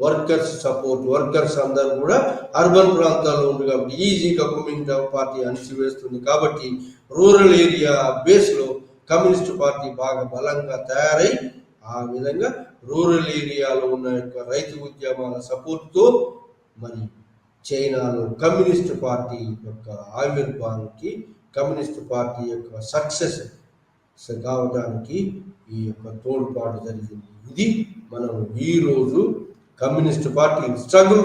వర్కర్స్ అందరూ కూడా అర్బన్ ప్రాంతాల్లో ఉంది కాబట్టి ఈజీగా కుమింగ్టన్ పార్టీ అణిచివేస్తుంది. కాబట్టి రూరల్ ఏరియా బేస్లో కమ్యూనిస్ట్ పార్టీ బాగా బలంగా తయారై ఆ విధంగా రూరల్ ఏరియాలో ఉన్న యొక్క రైతు ఉద్యమాల సపోర్ట్తో మరి చైనాలో కమ్యూనిస్ట్ పార్టీ యొక్క ఆవిర్భావానికి కమ్యూనిస్ట్ పార్టీ యొక్క సక్సెస్ కావడానికి ఈ యొక్క తోడ్పాటు జరిగింది. ఇది మనం ఈరోజు communist party struggle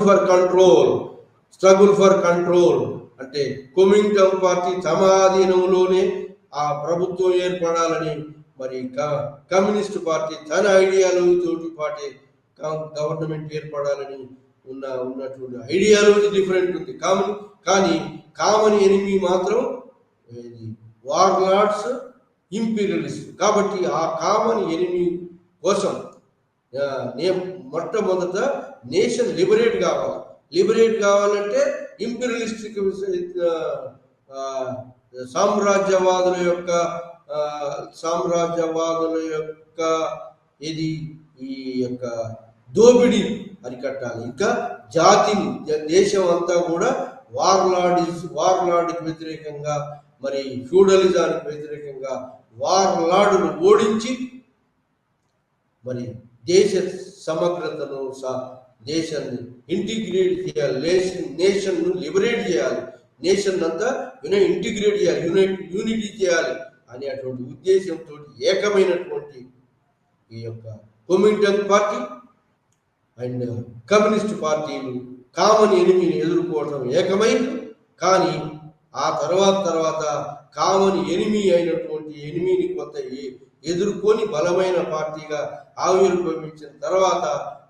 for control అంటే కుమింగ్టన్ పార్టీ తమ ఆధీనంలోనే ఆ ప్రభుత్వం ఏర్పడాలని, మరి కమ్యూనిస్ట్ పార్టీ తన ఐడియాలజీ పార్టీ గవర్నమెంట్ ఏర్పడాలని ఉన్నటువంటి ఐడియాలజీ డిఫరెంట్ ఉంది. కానీ కామన్ ఎనిమీ మాత్రం వార్లార్డ్స్, ఇంపీరియలిస్ట్. కాబట్టి ఆ కామన్ ఎనిమీ కోసం మొట్టమొదట నేషన్ లిబరేట్ కావాలంటే ఇంపీరియలిస్టిక్ సామ్రాజ్యవాదుల యొక్క ఇది ఈ యొక్క దోపిడీ అరికట్టాలి. ఇంకా జాతిని దేశం అంతా కూడా వార్లార్డ్కి వ్యతిరేకంగా మరి ఫ్యూడలిజానికి వ్యతిరేకంగా వార్లార్డును ఓడించి మరి దేశ సమగ్రతను దేశాన్ని ఇంటిగ్రేట్ చేయాలి, నేషన్ను లిబరేట్ చేయాలి, నేషన్ అంతా ఇంటిగ్రేట్ చేయాలి, యూనిటీ చేయాలి అనేటువంటి ఉద్దేశంతో ఏకమైనటువంటి ఈ యొక్క కుమింగ్టన్ పార్టీ అండ్ కమ్యూనిస్ట్ పార్టీలు కామన్ ఎనిమిని ఎదుర్కోవడం ఏకమైంది. కానీ ఆ తర్వాత కామన్ ఎనిమి అయినటువంటి ఎనిమిని కొంత ఎదుర్కొని బలమైన పార్టీగా ఆవిర్భవించిన తర్వాత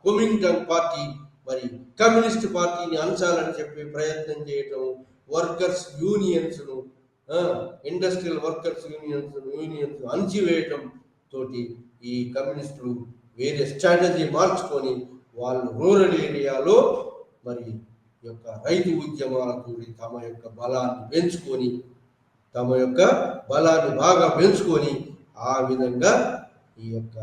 కుమింగ్టన్ పార్టీ మరి కమ్యూనిస్ట్ పార్టీని అంచాలని చెప్పి ప్రయత్నం చేయటం, వర్కర్స్ యూనియన్స్ను ఇండస్ట్రియల్ వర్కర్స్ యూనియన్స్ అణిచివేయటం తోటి ఈ కమ్యూనిస్టులు వేరే స్ట్రాటజీ మార్చుకొని వాళ్ళు రూరల్ ఏరియాలో మరి యొక్క రైతు ఉద్యమాలతో తమ యొక్క బలాన్ని బాగా పెంచుకొని ఆ విధంగా ఈ యొక్క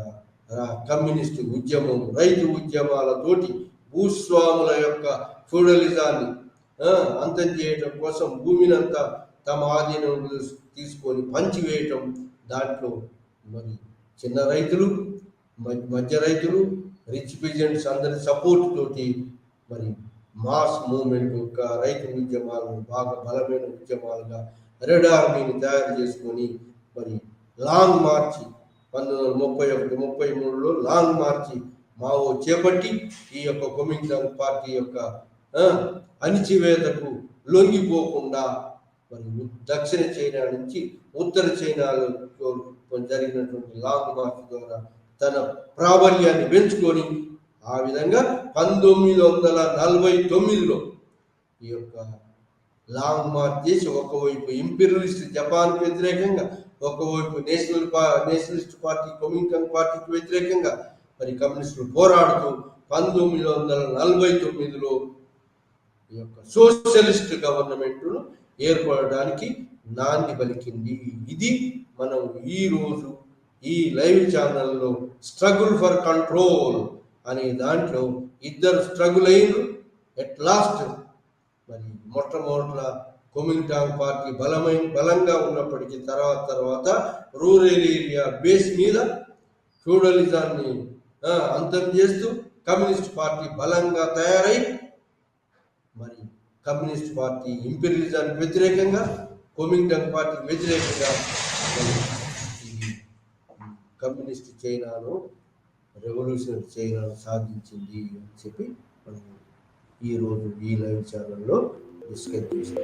కమ్యూనిస్ట్ ఉద్యమం రైతు ఉద్యమాలతోటి భూస్వాముల యొక్క ఫ్యూడలిజాన్ని అంతం చేయటం కోసం భూమిని అంతా తమ ఆధీనంలో తీసుకొని పంచివేయటం, దాంట్లో మరి చిన్న రైతులు, మధ్య రైతులు, రిచ్ పీజెంట్స్ అందరి సపోర్ట్ తోటి మరి మాస్ మూమెంట్ యొక్క రైతు ఉద్యమాలను బాగా బలమైన ఉద్యమాలుగా రెడ్ ఆర్మీని తయారు చేసుకొని మరి లాంగ్ మార్చి 1931-33లో లాంగ్ మార్చి మావో చేపట్టి ఈ యొక్క కొమింగ్టాంగ్ పార్టీ యొక్క అణిచివేతకు లొంగిపోకుండా మరి దక్షిణ చైనా నుంచి ఉత్తర చైనాలో జరిగినటువంటి లాంగ్ మార్చ్ ద్వారా తన ప్రాబల్యాన్ని పెంచుకొని ఆ విధంగా 1949లో ఈ యొక్క లాంగ్ మార్చ్ చేసి ఒకవైపు ఇంపీరియలిస్ట్ జపాన్కి వ్యతిరేకంగా, ఒకవైపు నేషనలిస్ట్ పార్టీ కొమింగ్టాంగ్ పార్టీకి వ్యతిరేకంగా మరి కమ్యూనిస్టులు పోరాడుతూ 1949లో ఈ యొక్క సోషలిస్ట్ గవర్నమెంట్ను ఏర్పడడానికి నాంది పలికింది. ఇది మనం ఈ రోజు ఈ లైవ్ ఛానల్లో స్ట్రగుల్ ఫర్ కంట్రోల్ అనే దాంట్లో ఇద్దరు స్ట్రగుల్ అయినరు. ఎట్ లాస్ట్ మరి మొట్టమొదట కొమింగ్టాంగ్ పార్టీ బలంగా ఉన్నప్పటికీ తర్వాత రూరల్ ఏరియా బేస్ మీద ఫ్యూడలిజాన్ని అంతం చేస్తూ కమ్యూనిస్ట్ పార్టీ బలంగా తయారై మరి కమ్యూనిస్ట్ పార్టీ ఇంపీరియలిజానికి వ్యతిరేకంగా, కొమింగ్టాంగ్ పార్టీకి వ్యతిరేకంగా కమ్యూనిస్ట్ చైనాను రెవల్యూషనరీ చైనాను సాధించింది అని చెప్పి మనం ఈరోజు ఈ లైవ్ ఛానల్లో డిస్కస్ చేస్తాం.